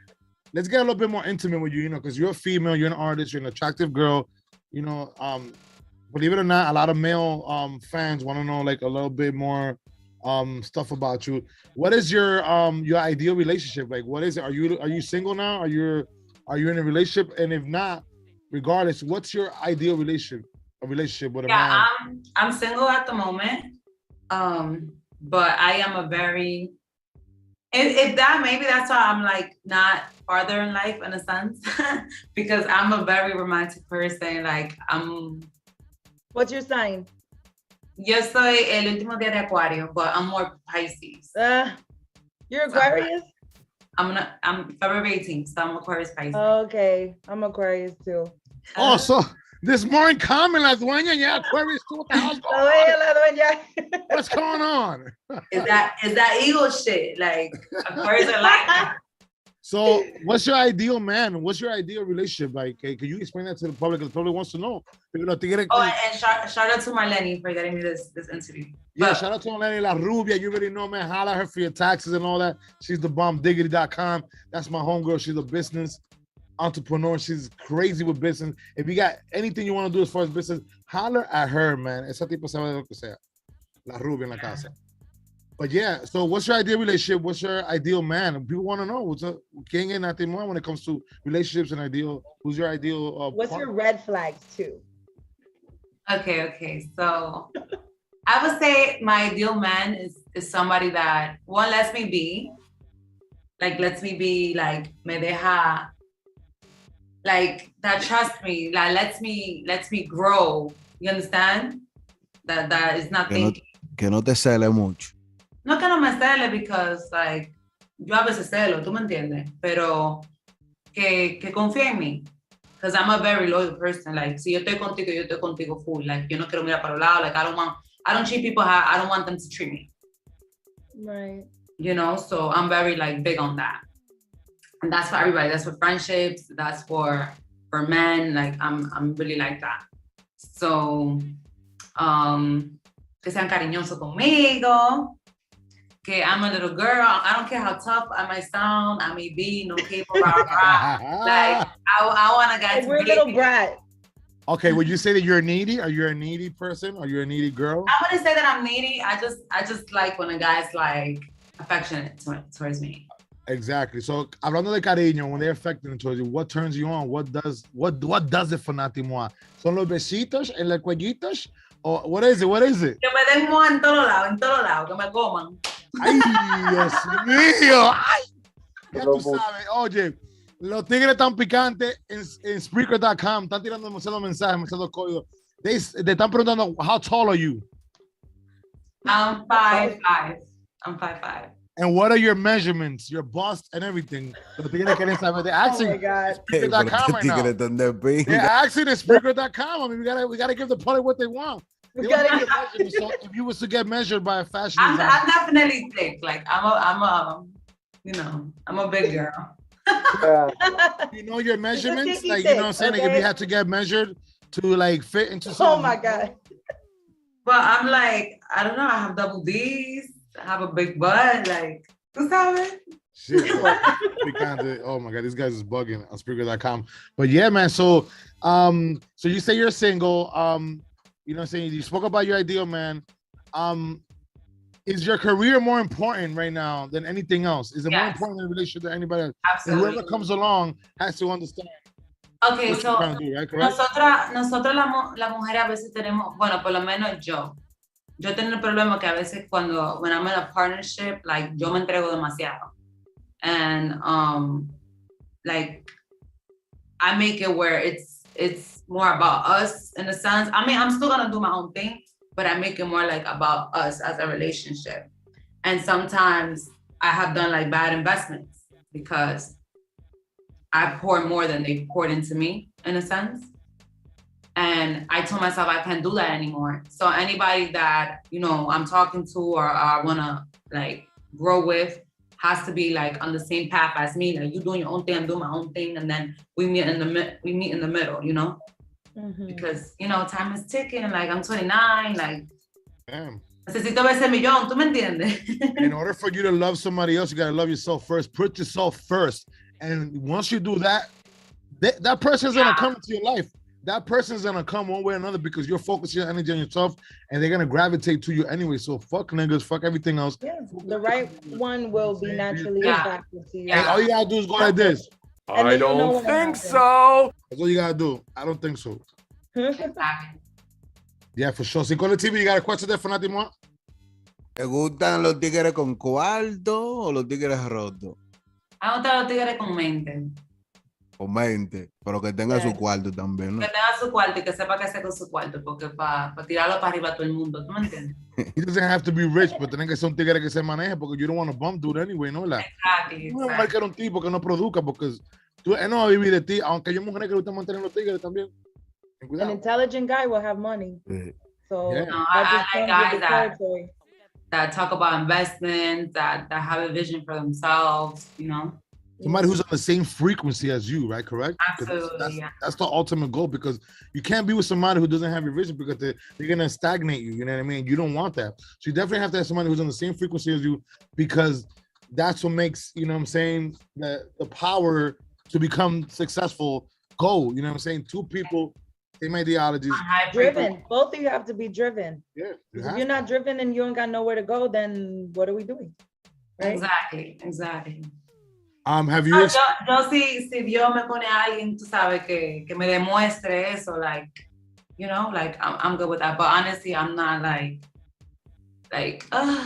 Let's get a little bit more intimate with you, because you're a female, you're an artist, you're an attractive girl. Believe it or not, a lot of male fans want to know like a little bit more stuff about you. What is your ideal relationship? Like, what is it? Are you single now? Are you in a relationship? And if not, regardless, what's your ideal relationship? A relationship with a man? Yeah, I'm single at the moment. But I am a very, if that, maybe that's why I'm like not farther in life in a sense, because I'm a very romantic person. Like, What's your sign? Yo soy el último día de Acuario, but I'm more Pisces. You're Aquarius? I'm February 18th, so I'm Aquarius Pisces. Okay, I'm Aquarius too. So this more in common, la dueña, yeah, Aquarius too. What the hell's going on? What's going on? Is that ego shit? Like, Aquarius are like that. So what's your ideal man? What's your ideal relationship like? Can you explain that to the public? Because the public wants to know. And shout out to Marlene for getting me this interview. Yeah, shout out to Marlene La Rubia. You already know, man. Holla at her for your taxes and all that. She's the bomb, diggity.com. That's my homegirl. She's a business entrepreneur. She's crazy with business. If you got anything you want to do as far as business, holler at her, man. Esa tipo sabe de lo que sea. La Rubia en la casa. But yeah, so what's your ideal relationship? What's your ideal man? People want to know what's up. King and Naty Muah when it comes to relationships and ideal. Who's your ideal? What's your red flags too? Okay. So I would say my ideal man is somebody that lets me be like me deja, like that trusts me, like lets me grow. You understand? That is not thinking. Que no te cele mucho. No que no me cele, because like yo a veces celo, ¿tú me entiendes? Pero que confíe en mí. Because I'm a very loyal person. Like, si yo estoy contigo full. Like, yo no quiero mirar para los lados. Like, I don't treat people how I don't want them to treat me. Right. You know, so I'm very like big on that. And that's for everybody. That's for friendships. That's for men. Like, I'm really like that. So, que sean cariñosos conmigo. Que I'm a little girl. I don't care how tough I might sound. I may be no cable, rah, rah. Like, I want a guy to We're a little brat. Okay, would you say that you're needy? Are you a needy person? Are you a needy girl? I wouldn't say that I'm needy. I just like when a guy's like affectionate towards me. Exactly. So, hablando de cariño, when they're affectionate towards you, what turns you on? What does it for Naty Muah? ¿Son los besitos en los cuellitos? Or what is it? What is it? Que me den moa en todos lados, que me coman. Ay, Dios mío. Ay. Ya tú sabes. Oye, los tigres tan picantes en Speaker.com están tirando demasiados mensajes, demasiados códigos. Te están preguntando, how tall are you? I'm 5'5". I'm 5'5". And what are your measurements, your bust and everything? Los tigres quieren saber. They're asking Oh my God. Speaker.com right now. They're asking at Speaker.com. I mean, we gotta give the public what they want. We gotta get measured. So if you was to get measured by a fashion I'm designer, definitely thick. Like I'm a big girl. you know your measurements, thicky like you know what I'm thick, saying. Like if okay? you had to get measured to like fit into Oh something. my God. But I'm like, I don't know. I have double D's. I have a big butt. Like, tú sabes? Shit. Oh my God, these guys is bugging on Speaker.com. But yeah, man. So you say you're single. You know what I'm saying? You spoke about your ideal man. Is your career more important right now than anything else? Is it more important than a relationship than anybody else? Absolutely. And whoever comes along has to understand. Okay, what so you're trying to do, right? Correct? nosotros la mujer a veces tenemos, bueno, por lo menos yo tengo el problema que a veces when I'm in a partnership, like yo me entrego demasiado. And like I make it where it's more about us in a sense. I mean, I'm still gonna do my own thing, but I make it more like about us as a relationship. And sometimes I have done like bad investments because I pour more than they poured into me in a sense. And I told myself I can't do that anymore. So anybody that, you know, I'm talking to or I wanna like grow with has to be like on the same path as me. Like you doing your own thing, I'm doing my own thing, and then we meet in the middle, you know? Mm-hmm. Because, you know, time is ticking. Like I'm 29, like Damn. necesito ver ese millón, ¿tú me entiendes? In order for you to love somebody else, you gotta love yourself first. Put yourself first. And once you do that, that person's gonna come into your life. That person's gonna come one way or another because you're focusing your energy on yourself and they're gonna gravitate to you anyway. So fuck niggas, fuck everything else. Yeah, the right one will be naturally attracted to you. And all you gotta do is go like this. I don't think so. That's all you gotta do. I don't think so. Exactly. Yeah, for sure. Cinco TV, you got a question there for Naty Muah? ¿Te gustan los tigres con cuarto o los tigres rotos? Me gustan los tigres con mente. Con mente, pero que tenga su cuarto también, ¿no? Que tenga su cuarto y que sepa qué hacer con su cuarto, porque para tirarlo para arriba a todo el mundo, ¿tú me entiendes? He doesn't have to be rich, but tiene que ser un tigre que se maneje porque you don't want to bump dude anyway, ¿no? Exactly. No va a querer un tipo que no produzca porque él no va a vivir de ti, aunque hay mujeres que le gustan mantener los tigres también. Ten An cuidado. intelligent guy will have money. Sí. So Yeah. No, that I just like comes with guys the that territory. talk about investments, that have a vision for themselves, you know? Somebody who's on the same frequency as you, right? Correct? 'Cause Absolutely, yeah. That's the ultimate goal because you can't be with somebody who doesn't have your vision because they're gonna stagnate you. You know what I mean? You don't want that. So you definitely have to have somebody who's on the same frequency as you because that's what makes, you know what I'm saying, the power to become successful go. You know what I'm saying? Two people, same ideologies. Driven. Both of you have to be driven. Yeah. If you're not driven and you don't got nowhere to go, then what are we doing? Right? Exactly. Have you? Yo si Dios me pone a alguien, tú sabes, que me demuestre eso, like, you know, like I'm good with that. But honestly, I'm not like, you know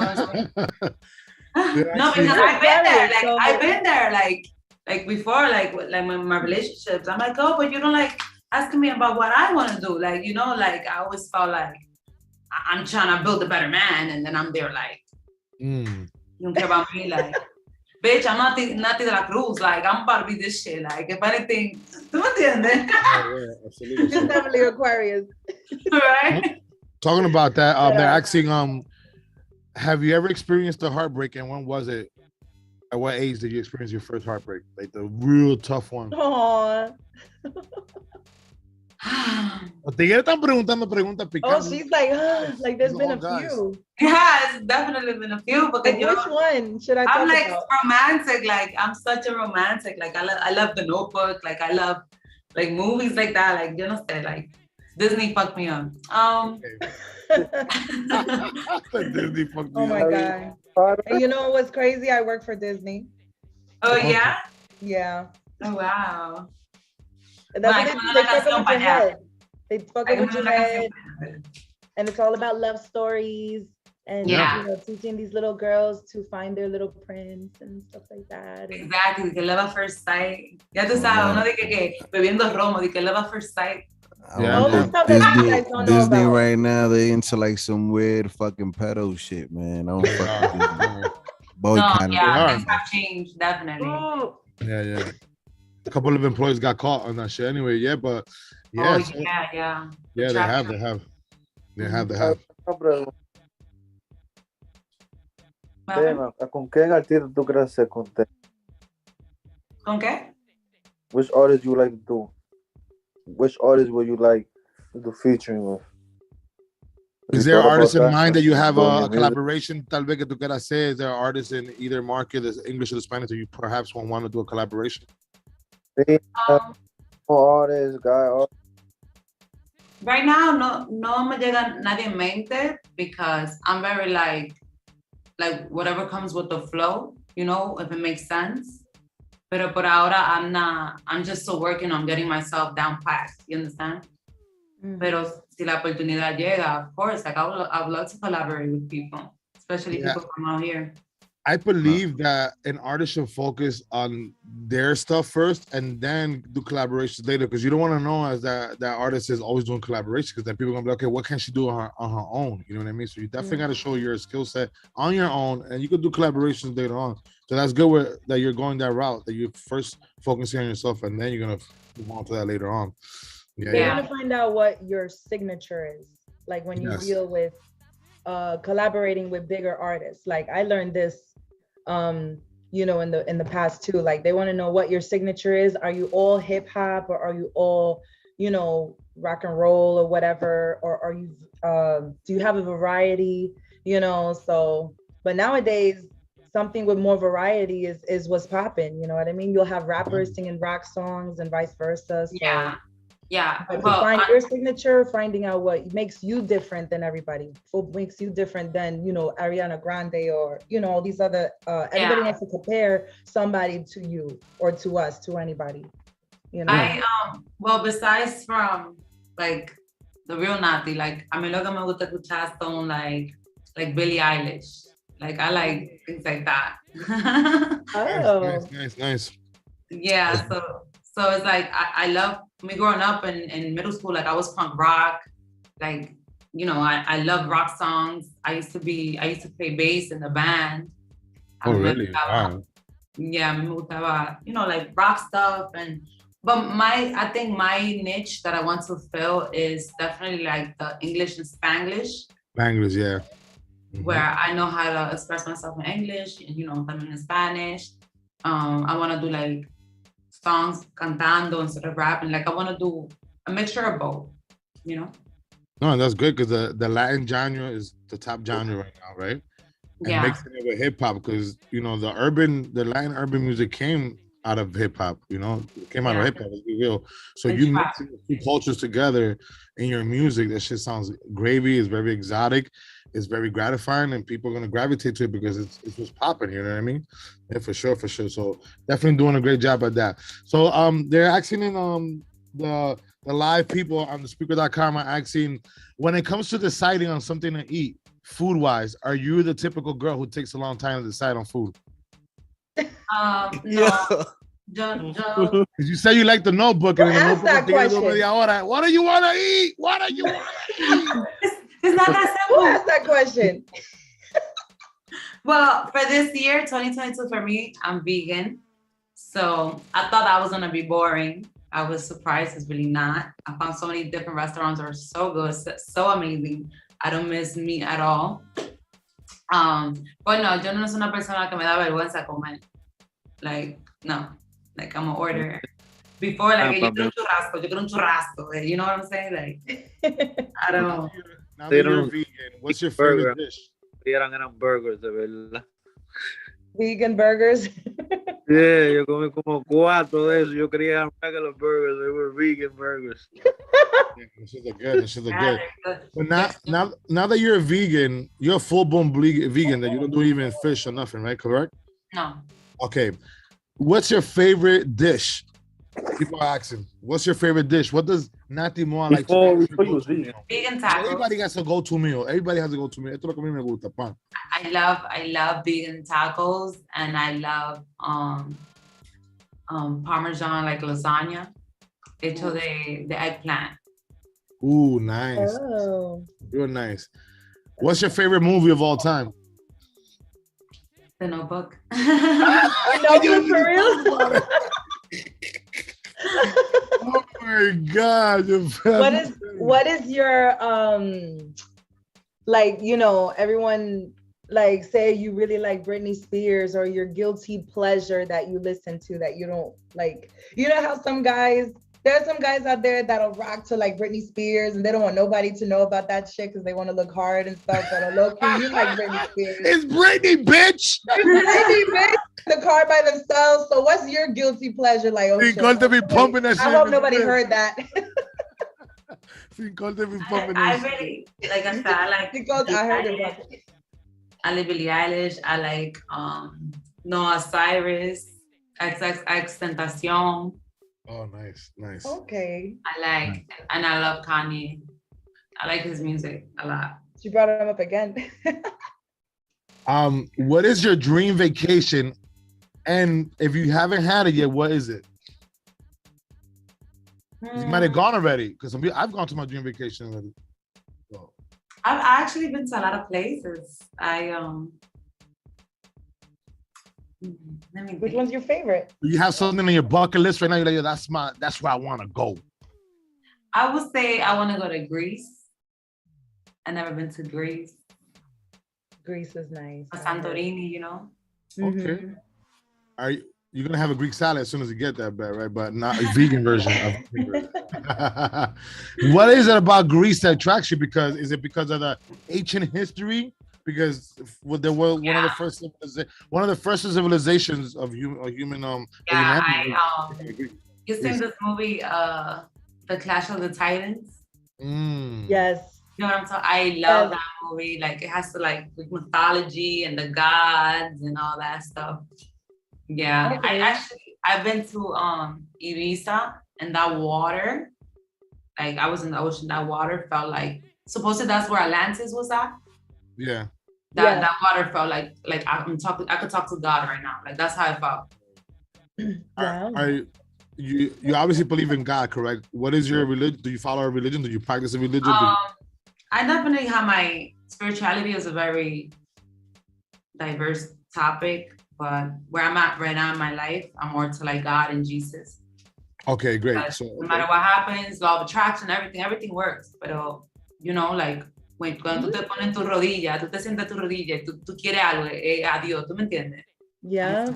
what I'm saying? No, because I've been there. Like I've been there. Like before, like my relationships. I'm like, oh, but you don't like asking me about what I want to do. Like, you know, like I always felt like I'm trying to build a better man, and then I'm there like. You don't care about me, like, bitch, I'm not Naty de la Cruz. Like, I'm about to be this shit. Like, if anything, ¿tú me entiendes? Absolutely. It's definitely Aquarius. Right? Talking about that, they're asking, have you ever experienced a heartbreak, and when was it? At what age did you experience your first heartbreak? Like the real tough one. Aww. Te están preguntando preguntas Oh, picantes. she's like there's been a few. Yeah, it's definitely been a few. Because Like, which one should I talk I'm like about? romantic. Like I'm such a romantic. Like I love The Notebook. Like I love like movies like that. Like you know, like Disney fucked me up. Disney fucked me Oh my up. God. And you know what's crazy? I work for Disney. Oh yeah. Yeah. Oh wow. That's what they fuck up with your head. They fuck up with your head. And it's all about love stories and you know, teaching these little girls to find their little prince and stuff like that. Exactly, que love at first sight. Ya tú sabes, uno dice que bebiendo romo, de que love at first sight. Disney right now, they into like some weird fucking pedo shit, man. I don't fucking boycott. Things have changed, definitely. Yeah. A couple of employees got caught on that shit anyway. Yeah, but yeah. Yeah, they have. ¿Con qué artista tú crees ser contento? ¿Con qué? Which artist you like to do? Which artist would you like to do featuring with? Is there an artist in mind that you have a collaboration? Tal vez que tú quieras hacer. Is there an artist in either market, the English or the Spanish, that you perhaps want to do a collaboration? Artist, guy. Right now, no me llega nadie en mente because I'm very like whatever comes with the flow, you know, if it makes sense. Pero por ahora, I'm just still working on getting myself down pat, you understand? Pero si la oportunidad llega, of course, like I would love to collaborate with people, especially people from out here. I believe that an artist should focus on their stuff first and then do collaborations later, because you don't want to know as that artist is always doing collaborations, because then people are gonna be like, okay, what can she do on her own? You know what I mean? So you definitely got to show your skill set on your own, and you could do collaborations later on. So that's good that you're going that route, that you're first focusing on yourself and then you're gonna move on to that later on. You're gonna find out what your signature is, like when you deal with collaborating with bigger artists. Like I learned this you know, in the past too. Like they want to know what your signature is. Are you all hip hop, or are you all, you know, rock and roll or whatever, or are you do you have a variety, you know? So but nowadays something with more variety is what's popping, you know what I mean? You'll have rappers singing rock songs and vice versa. So, but to find your signature, finding out what makes you different than everybody, what makes you different than, you know, Ariana Grande, or, you know, all these other, everybody wants to compare somebody to you or to us, to anybody, you know? Well, besides from like the real Naty, like, a mí lo que me gusta escuchar son like Billie Eilish. Like, I like things like that. Nice. Yeah, so it's like, I love me growing up in middle school, like I was punk rock, like, you know, I love rock songs. I used to play bass in the band. Oh, really? Wow. Yeah, me gustaba, you know, like rock stuff. But I think my niche that I want to fill is definitely like the English and Spanglish. Spanglish, yeah. Where I know how to express myself in English and, you know, también in Spanish. I want to do like songs cantando instead of rapping. Like I want to do a mixture of both, you know? No, that's good, because the Latin genre is the top genre right now, right? And mixing it with hip hop, because, you know, the Latin urban music came out of hip hop, you know, it came out of hip hop, let's be real. So you mix the two cultures together in your music, that shit sounds gravy, it's very exotic, it's very gratifying, and people are gonna gravitate to it because it's what's popping, you know what I mean? Yeah, for sure. So definitely doing a great job at that. So they're asking in the live people on the speaker.com are asking, when it comes to deciding on something to eat, food-wise, are you the typical girl who takes a long time to decide on food? No. Yo. You say you like The Notebook, and in The Notebook, what do you want to eat? What do you want to eat? It's not that simple. Who asked that question? Well, for this year, 2022, for me, I'm vegan. So I thought that was gonna be boring. I was surprised it's really not. I found so many different restaurants that are so good, so amazing. I don't miss meat at all. But no, yo no soy una persona que me da vergüenza comer. Like, no. Like, I'm gonna order. Before, like, yo quiero un churrasco. You know what I'm saying? Like, I don't. Now that you're vegan, what's your favorite dish? Eran burgers, de verdad. Vegan burgers. Yeah, yo comí como 4 de esos. Yo quería regular burgers. They were vegan burgers. Yeah, this is good. This is good. But now that you're a vegan, you're a full-blown vegan, that you don't do even fish or nothing, right? Correct? No. Okay. What's your favorite dish? People are asking, what's your favorite dish? What does Naty Muah like to eat? Vegan tacos. Everybody has a go-to meal. Everybody has a go-to meal. Esto es lo que a mí me gusta, pan. I love vegan tacos, and I love Parmesan, like lasagna hecho de eggplant. Ooh, nice. Oh. Real nice. What's your favorite movie of all time? The Notebook. Notebook for real? Oh my God. What is your like, you know, everyone, like, say you really like Britney Spears, or your guilty pleasure that you listen to that you don't like? You know how there are some guys out there that'll rock to like Britney Spears and they don't want nobody to know about that shit because they want to look hard and stuff, but low key, you like Britney Spears. It's Britney, bitch. Britney, bitch. The car by themselves. So what's your guilty pleasure? Like, oh, shit, to be pumping that shit. I hope nobody heard that. I really, like I said, I like because I heard it. I like Billie Eilish. I like Noah Cyrus, XXXTentacion. Oh, nice. Okay. And I love Kanye. I like his music a lot. She brought him up again. What is your dream vacation? And if you haven't had it yet, what is it? You might have gone already, because I've gone to my dream vacation already. So. I've actually been to a lot of places. Which one's your favorite? You have something on your bucket list right now. You're like, that's where I want to go. I would say I want to go to Greece. I've never been to Greece. Greece is nice. Or Santorini, you know. Okay. Are you're gonna have a Greek salad as soon as you get that bad, right? But not a vegan version of What is it about Greece that attracts you? Is it because of the ancient history? Because there were one of the first civilizations of human humanity. You seen this movie, The Clash of the Titans? Yes. You know what I'm talking? I love that movie. Like, it has to like with mythology and the gods and all that stuff. Yeah. Okay. I've been to Ibiza, and that water, like I was in the ocean, that water felt like, supposedly that's where Atlantis was at. Yeah. That water felt like I could talk to God right now. Like, that's how I felt. Wow. You obviously believe in God, correct? What is your religion? Do you follow a religion? Do you practice a religion? I definitely have my spirituality is a very diverse topic, but where I'm at right now in my life, I'm more to like God and Jesus. Okay, great. No matter what happens, law of attraction, everything works. But you know, like cuando tú te pones tu rodilla, tú te sientas tu rodilla, tú quieres algo, a Dios, ¿tú me entiendes? Yeah.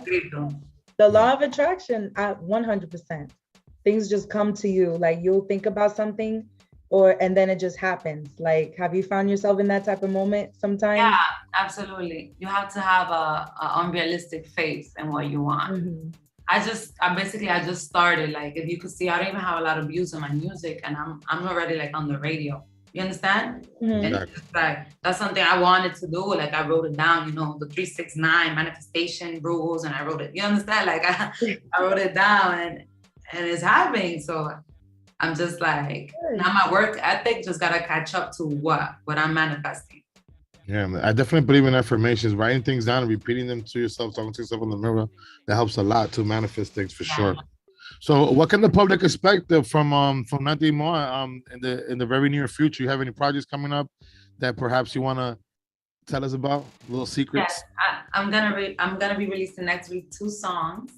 The law of attraction, 100%. Things just come to you. Like, you'll think about something, and then it just happens. Like, have you found yourself in that type of moment sometimes? Yeah, absolutely. You have to have a unrealistic faith in what you want. Mm-hmm. I just started. Like, if you could see, I don't even have a lot of views on my music, and I'm already like on the radio. You understand? Mm-hmm. And it's just like, that's something I wanted to do. Like, I wrote it down, you know, the 369 manifestation rules, and I wrote it. You understand? Like, I wrote it down, and it's happening. So I'm just like, now my work ethic just gotta catch up to what I'm manifesting. Yeah, I definitely believe in affirmations, writing things down and repeating them to yourself, talking to yourself in the mirror. That helps a lot to manifest things for sure. So what can the public expect from Naty Muah in the very near future? You have any projects coming up that perhaps you want to tell us about? Little secrets. Yes, I'm gonna be releasing next week 2 songs.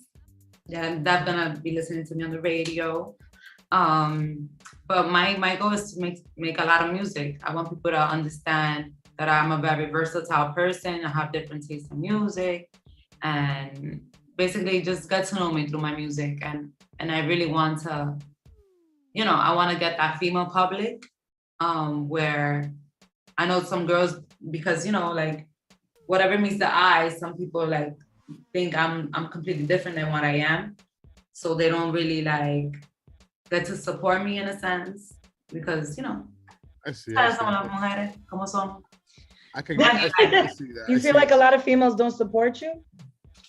Yeah, that's gonna be listening to me on the radio. But my goal is to make a lot of music. I want people to understand that I'm a very versatile person. I have different tastes in music, and basically just get to know me through my music. And I really want to, I want to get that female public, where I know some girls, because like whatever meets the eye, some people like think I'm completely different than what I am, so they don't really like get to support me in a sense, because I see. ¿sabes cómo las mujeres cómo son? I can see that. You feel like a lot of females don't support you?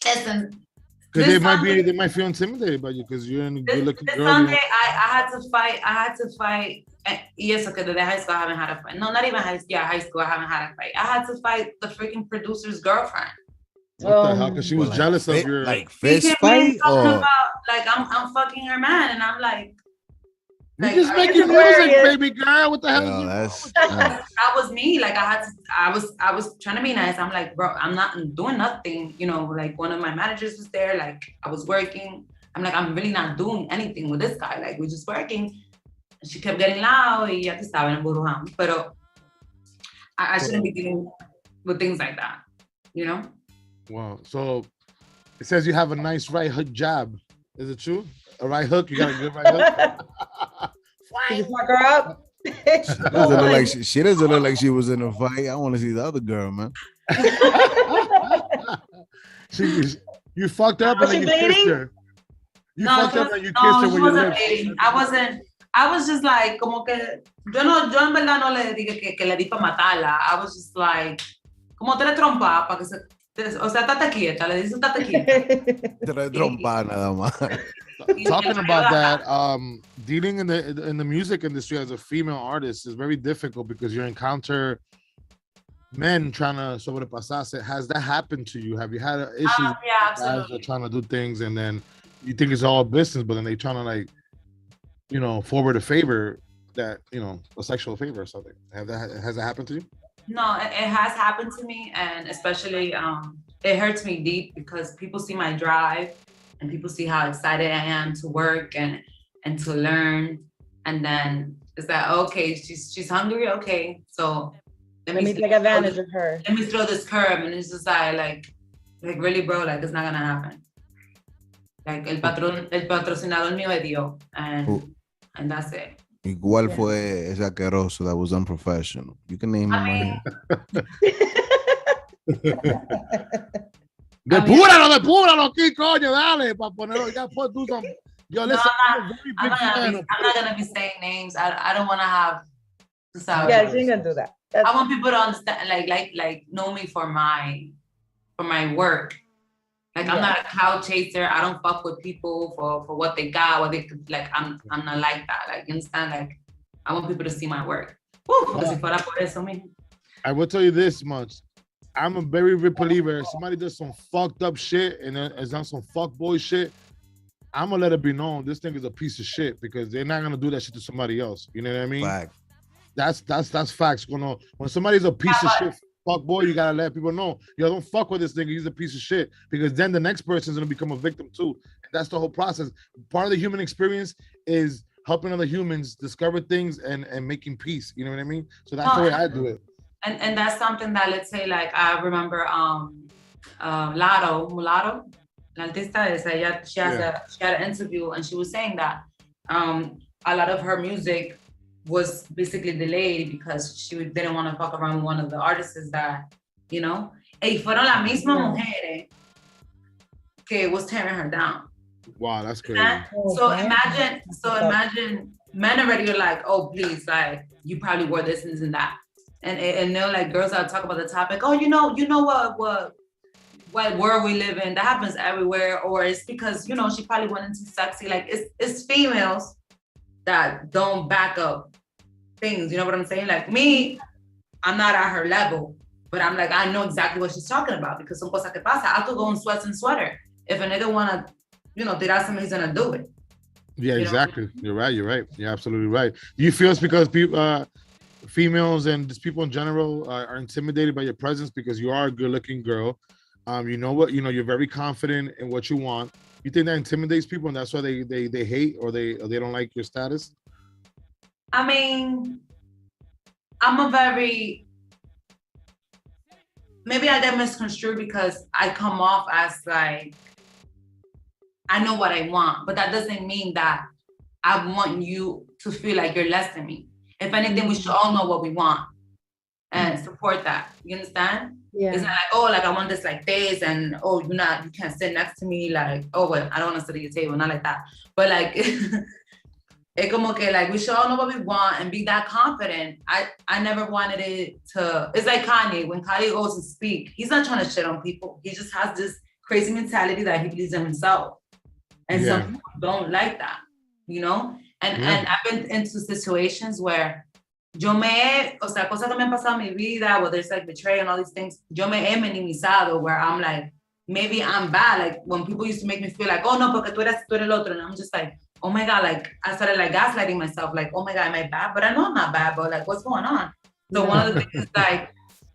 Listen, because they might feel intimidated by you because you're a good-looking girl. Sunday, I had to fight. Yes, okay, the high school I haven't had a fight. No, not even high school. Yeah, high school I haven't had a fight. I had to fight the freaking producer's girlriend. What the hell? Because she was jealous of your fist fight, or like I'm fucking her man, and I'm like. You're just making music, baby girl. What the hell? That was me. Like I was trying to be nice. I'm like, bro, I'm not doing nothing. Like one of my managers was there. Like I was working. I'm like, I'm really not doing anything with this guy. Like we're just working. And she kept getting loud. Y ya te saben, burujam. Pero I shouldn't be dealing with things like that. Wow. So it says you have a nice right hook jab. Is it true? A right hook? You got a good right hook? Did you fuck her up? She doesn't look like she was in a fight. I want to see the other girl, man. You fucked her up and then you kissed her. You fucked up and you kissed her with your lips. I was just like, como que, yo en verdad no le dije que le di para matarla. I was just like, como te le trompa, para que se, o sea, tate quieta, le dice tate quieta. Te le trompa nada más. Talking about that, dealing in the music industry as a female artist is very difficult because you encounter men trying to sobrepasarse. Has that happened to you? Have you had issues? Yeah, absolutely. Guys are trying to do things and then you think it's all business, but then they trying to like, forward a favor that, a sexual favor or something. Has that happened to you? No, it has happened to me, and especially it hurts me deep because people see my drive. And people see how excited I am to work and to learn, and then it's like, okay, she's hungry, okay, so let me take advantage of her. Let me throw this curve, and it's just like really, bro, like it's not gonna happen. Like el patrocinador mío es Dios, and that's it. Igual fue ese asqueroso that was unprofessional. You can name him. Depúralo aquí, coño, dale, para ponerlo, ya puedo do some. Yo, listen, I'm not gonna be saying names. I don't want to have. Yeah, she ain't gonna do that. I want people to understand, like know me for my work. Like I'm not a cow chaser. I don't fuck with people for what they got, what they could. Like I'm not like that. Like you understand? Like I want people to see my work. I will tell you this much. I'm a very big believer. If somebody does some fucked up shit and has done some fuck boy shit, I'm gonna let it be known this thing is a piece of shit because they're not gonna do that shit to somebody else. You know what I mean? Fact. That's facts. When somebody's a piece of shit fuck boy, you gotta let people know, yo, don't fuck with this thing. He's a piece of shit because then the next person's gonna become a victim too. And that's the whole process. Part of the human experience is helping other humans discover things and making peace. You know what I mean? So that's the way I do it. And that's something that, let's say, like I remember Mulatto, la artista esa, she had an interview and she was saying that a lot of her music was basically delayed because she didn't want to fuck around with one of the artists that, y fueron las mismas mujeres que was tearing her down. Wow, that's crazy. So imagine men already are like, oh, please, like you probably wore this and this and that. And they're like girls that talk about the topic. Oh, you know what world we live in. That happens everywhere. Or it's because she probably went into sexy. Like it's females that don't back up things. You know what I'm saying? Like me, I'm not at her level, but I'm like I know exactly what she's talking about because son cosas que pasa. I could go in sweats and sweater. If a nigga wanna, tirar something, he's gonna do it. Yeah, exactly. You're right. You're absolutely right. Do you feel it's because people? females and just people in general are intimidated by your presence because you are a good-looking girl. You know what, you're very confident in what you want. You think that intimidates people and that's why they hate or they don't like your status? I mean, maybe I get misconstrued because I come off as like, I know what I want, but that doesn't mean that I want you to feel like you're less than me. If anything, we should all know what we want and support that. You understand? Yeah. It's not like, oh, like I want this like this, and oh, you can't sit next to me, like, oh, well, I don't want to sit at your table, not like that. But like, it's como que like we should all know what we want and be that confident. I never wanted it to. It's like Kanye. When Kanye goes to speak, he's not trying to shit on people. He just has this crazy mentality that he believes in himself, and some people don't like that, And I've been into situations where cosas que me han pasado en mi vida, whether it's like betrayal and all these things, yo me he minimizado, where I'm like, maybe I'm bad. Like when people used to make me feel like, oh no, porque tú eres el otro, and I'm just like, oh my God, like I started like gaslighting myself, like, oh my God, am I bad? But I know I'm not bad, but like, what's going on? So one of the things is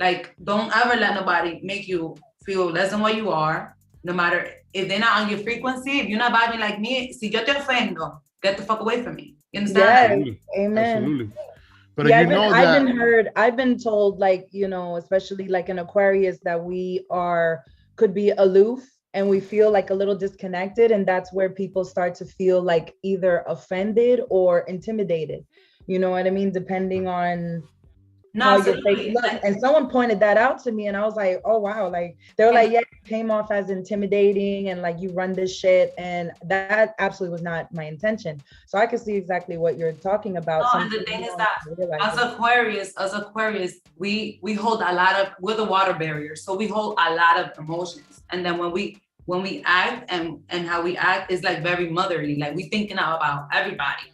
like, don't ever let nobody make you feel less than what you are, no matter if they're not on your frequency. If you're not vibing like me, si yo te ofendo, get the fuck away from me. You understand? Yes, amen. Absolutely. But I've been told, like, especially like in Aquarius, that we could be aloof and we feel like a little disconnected, and that's where people start to feel like either offended or intimidated. You know what I mean? Depending on how your face looks. And someone pointed that out to me, and I was like, oh wow, like they were like, yeah, you came off as intimidating and like you run this shit, and that absolutely was not my intention. So I can see exactly what you're talking about. No, and the thing is that as Aquarius, we hold a lot of, we're the water barrier, so we hold a lot of emotions, and then when we act and how we act is like very motherly, like we thinking about everybody.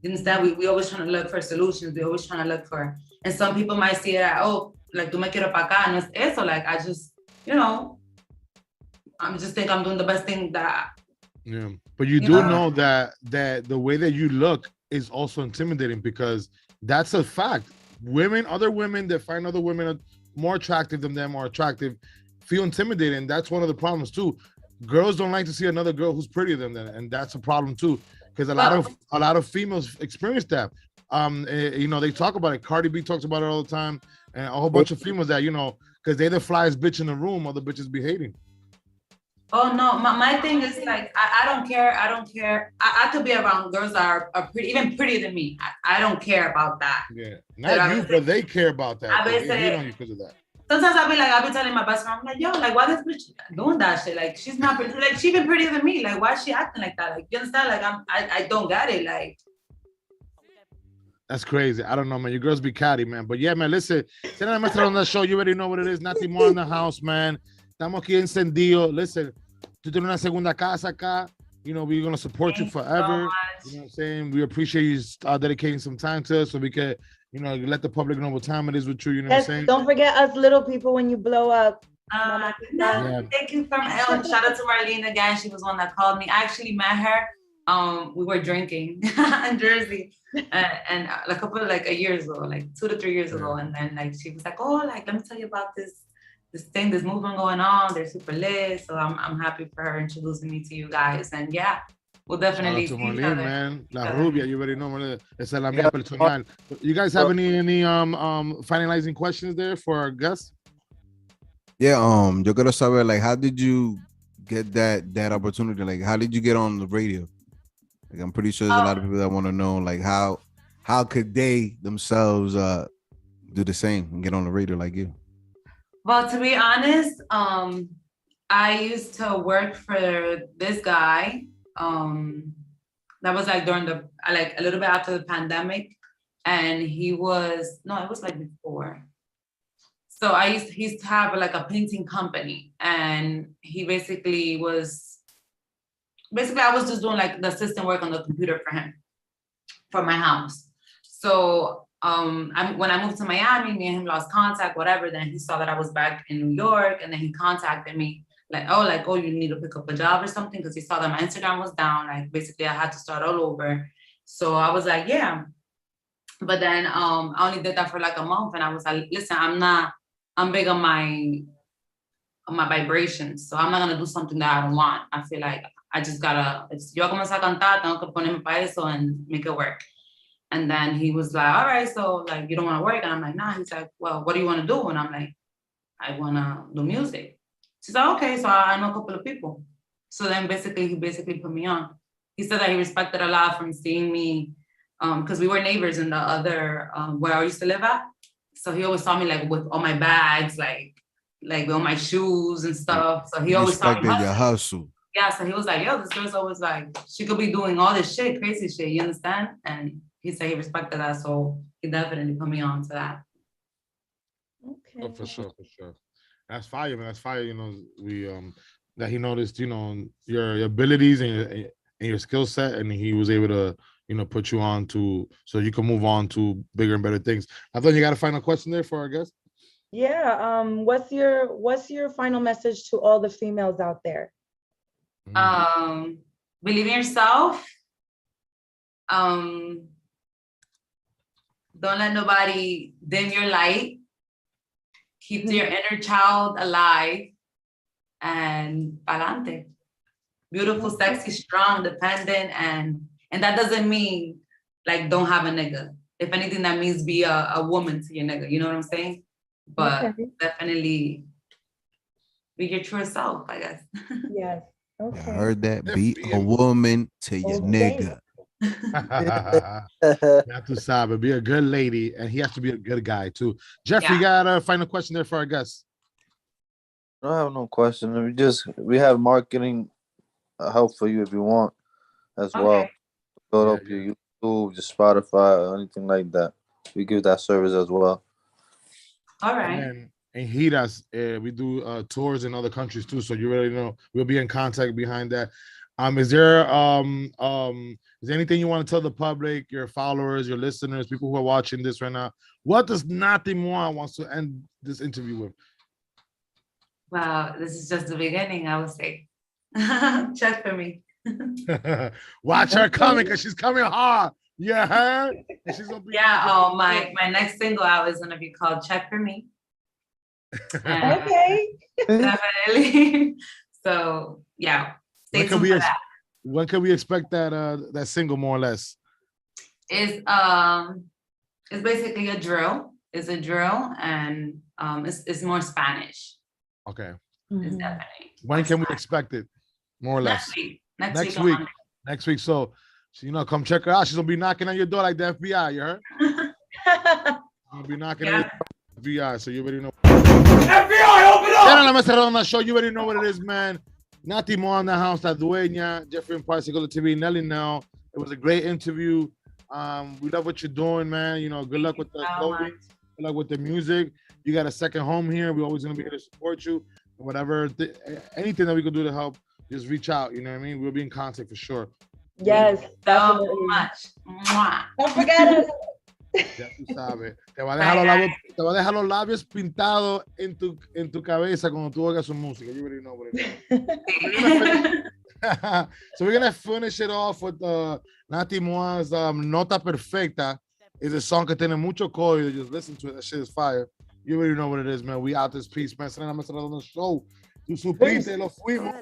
You understand? We always trying to look for solutions. We always trying to look for. And some people might see it as, oh, like, tú me quiero pa' acá. No es eso. Like, I just, I just think I'm doing the best thing that. Yeah. But you do know that the way that you look is also intimidating, because that's a fact. Other women that find other women more attractive than them or attractive feel intimidated. And that's one of the problems too. Girls don't like to see another girl who's prettier than them. And that's a problem too. Because a lot of females experience that. They talk about it. Cardi B talks about it all the time, and a whole bunch of females that because they're the flyest bitch in the room, other bitches be hating. Oh no, my thing is like I don't care. I could be around girls that are pretty, even prettier than me. I don't care about that. Yeah, not you, but they care about that. They hate on you because of that. Sometimes I'll be telling my best friend, I'm like, yo, like, why this bitch doing that shit? Like, she's not pretty. Like, she even prettier than me. Like, why is she acting like that? Like, you understand? Like, I don't get it. Like, that's crazy. I don't know, man. You girls be catty, man. But yeah, man, listen. Cena and Mesa Redonda show. You already know what it is. Naty Muah in the house, man. Estamos aquí encendidos. Listen, tú tienes una segunda casa acá. We're going to support you forever. So you know what I'm saying? We appreciate you dedicating some time to us so we can, let the public know what time it is with you. You know what I'm saying? Don't forget us little people when you blow up. Thank you shout out to Marlene again. She was one that called me. I actually met her. We were drinking in Jersey, and a year ago, like 2 to 3 years ago, and then like she was like, oh, like let me tell you about this movement going on. They're super lit, so I'm happy for her introducing me to you guys, and yeah, we'll definitely see Marlene, each other. Man, la rubia, you already know. Esa es la mía personal. You guys have any finalizing questions there for our guests? Yeah, yo quiero saber, like, how did you get that opportunity? Like, how did you get on the radio? Like, I'm pretty sure there's a lot of people that want to know, like, how could they themselves do the same and get on the radio like you? Well, to be honest, I used to work for this guy. That was like during a little bit after the pandemic, and it was like before. So he used to have like a painting company, and he I was just doing like the assistant work on the computer for him, for my house. So when I moved to Miami, me and him lost contact, whatever. Then he saw that I was back in New York, and then he contacted me like, oh, you need to pick up a job or something, because he saw that my Instagram was down. Like basically I had to start all over. So I was like, yeah. But then I only did that for like a month, and I was like, listen, I'm big on my vibrations, so I'm not gonna do something that I don't want. I feel like I just gotta, if yo comienzo a cantar, tengo que ponerme para eso and make it work. And then he was like, all right, so like, you don't want to work? And I'm like, nah. He's like, well, what do you want to do? And I'm like, I want to do music. She's like, okay, so I know a couple of people. So then he basically put me on. He said that he respected a lot from seeing me, because we were neighbors in the other, where I used to live at. So he always saw me like with all my bags, like with all my shoes and stuff. So he always saw me your hustle. Yeah, so he was like, yo, this girl's always like, she could be doing all this shit, crazy shit, you understand? And he said he respected that, so he definitely put me on to that. Okay. Oh, for sure. That's fire, man. That's fire. You know, we that he noticed, you know, your abilities and your skill set, and he was able to, you know, put you on to so you can move on to bigger and better things. I thought you got a final question there for our guest. Yeah. What's your final message to all the females out there? Believe in yourself. Don't let nobody dim your light. Keep your inner child alive and pa'lante. Beautiful, sexy, strong, dependent, and that doesn't mean like don't have a nigga. If anything, that means be a woman to your nigga. You know what I'm saying? But definitely be your true self, I guess. Yes. Okay. You heard that? Be a woman to your nigga. Not to sabe, be a good lady, and he has to be a good guy too. Jeffrey, you got a final question there for our guests? I don't have no question. We have marketing help for you if you want as well. Build up your YouTube, your Spotify, or anything like that. We give that service as well. All right. And he does. We do tours in other countries too, so you already know. We'll be in contact behind that. Is there anything you want to tell the public, your followers, your listeners, people who are watching this right now? What does Naty Muah wants to end this interview with? Wow, this is just the beginning, I would say. Check for me. Watch her coming, because she's coming hard. Yeah. She's gonna be my next single out is gonna be called Check for Me. Okay. Definitely. So yeah. Stay tuned for that. When can we expect that single, more or less? It's basically a drill. It's a drill, and it's more Spanish. Okay. It's definitely. When can we expect it? More or less. Next week. Next week. So you know, come check her out. She's gonna be knocking on your door like the FBI. You heard? She'll be knocking on your FBI. So you already know. FBI, open up! Yeah, la Mesa Redonda show. You already know what it is, man. Naty Muah in the house, La Dueña, Jeffrey and Party, go to TV, Nelly now. It was a great interview. We love what you're doing, man. You know, good luck with the clothing, good luck with the music. You got a second home here. We're always gonna be here to support you. Whatever, anything that we can do to help, just reach out. You know what I mean? We'll be in contact for sure. Yes, so much. Mwah. Don't forget us. Ya tú sabes. Te va a dejar los labios pintados en tu cabeza cuando tú oigas su música. You already know what it is. So we're gonna finish it off with Naty Muah's Nota Perfecta. Is a song que tiene mucho código. Just listen to it. That shit is fire. You already know what it is, man. We out this piece, man. Cena, Mesa Redonda show. Suscribete, lo fuimos.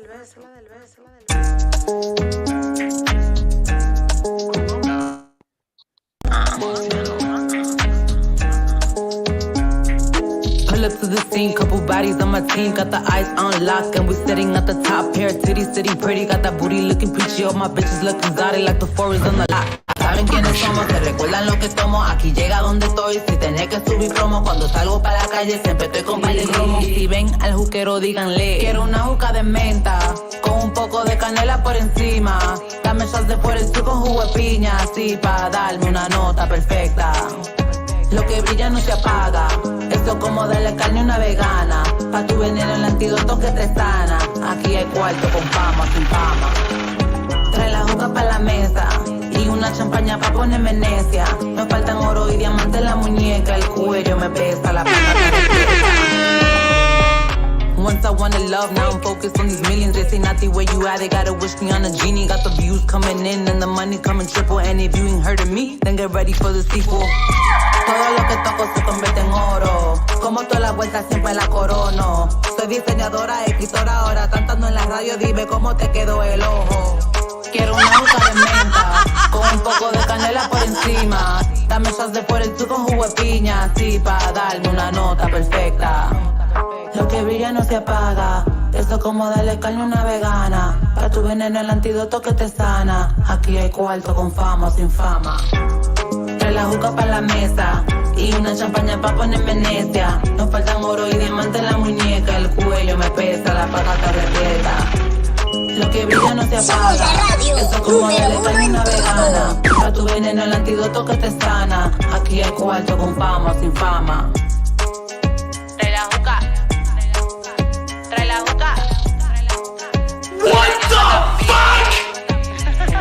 Pull up to the scene, couple bodies on my team, got the eyes on lock, and we sitting at the top. Pair of titties, sitting pretty, got that booty looking peachy. All my bitches look exotic, like the forest on the lot. Saben quiénes somos, se recuerdan lo que tomo. Aquí llega donde estoy, si tenés que subir promo. Cuando salgo para la calle, siempre estoy con pile romo. Y si ven al juquero, díganle: quiero una juca de menta, con un poco de canela por encima. Dame shots de fuera el sur con jugo de piña, así para darme una nota perfecta. Lo que brilla no se apaga, esto como darle carne a una vegana. Pa' tu veneno el antídoto que te sana. Aquí hay cuarto con fama, sin fama. Trae la juca pa' la mesa y una champaña pa' ponerme necia. Me faltan oro y diamante en la muñeca. El cuello me pesa, la plata me pesa. Once I wanted the love, now I'm focused on these millions. They say Naty, where you at? They gotta wish me on a genie. Got the views coming in and the money coming triple. And if you ain't heard of me, then get ready for the sequel. Todo lo que toco se convierte en oro. Como toda la vuelta siempre la corono. Soy diseñadora, escritora, ahora cantando en la radio. Dime cómo te quedó el ojo. Quiero una hoja de menta con un poco de canela por encima. Dame shots de por el tú con jugo de piña, así para darme una nota perfecta. Lo que brilla no se apaga. Eso es como darle carne a una vegana. Pa' tu veneno el antídoto que te sana. Aquí hay cuarto con fama o sin fama. Trae la juca pa' la mesa y una champaña pa' ponerme necia. Nos faltan oro y diamante en la muñeca. El cuello me pesa, la paga está repleta. Lo que brilla no se Somos la apaga. radio Eso es como número darle uno carne a en una vegana. todo. Pa' tu veneno el antídoto que te sana. Aquí hay cuarto con fama o sin fama. Trae la juca. Trae la juca. What the fuck?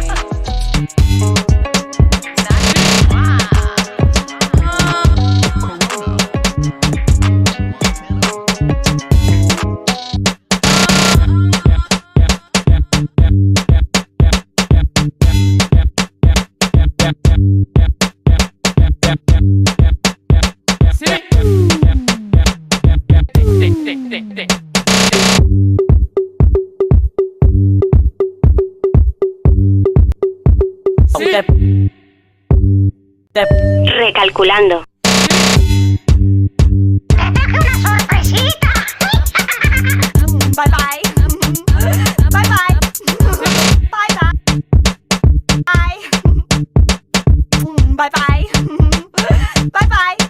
Recalculando. Una sorpresita. Bye bye. Bye bye. Bye bye. Bye. Bye bye. Bye bye.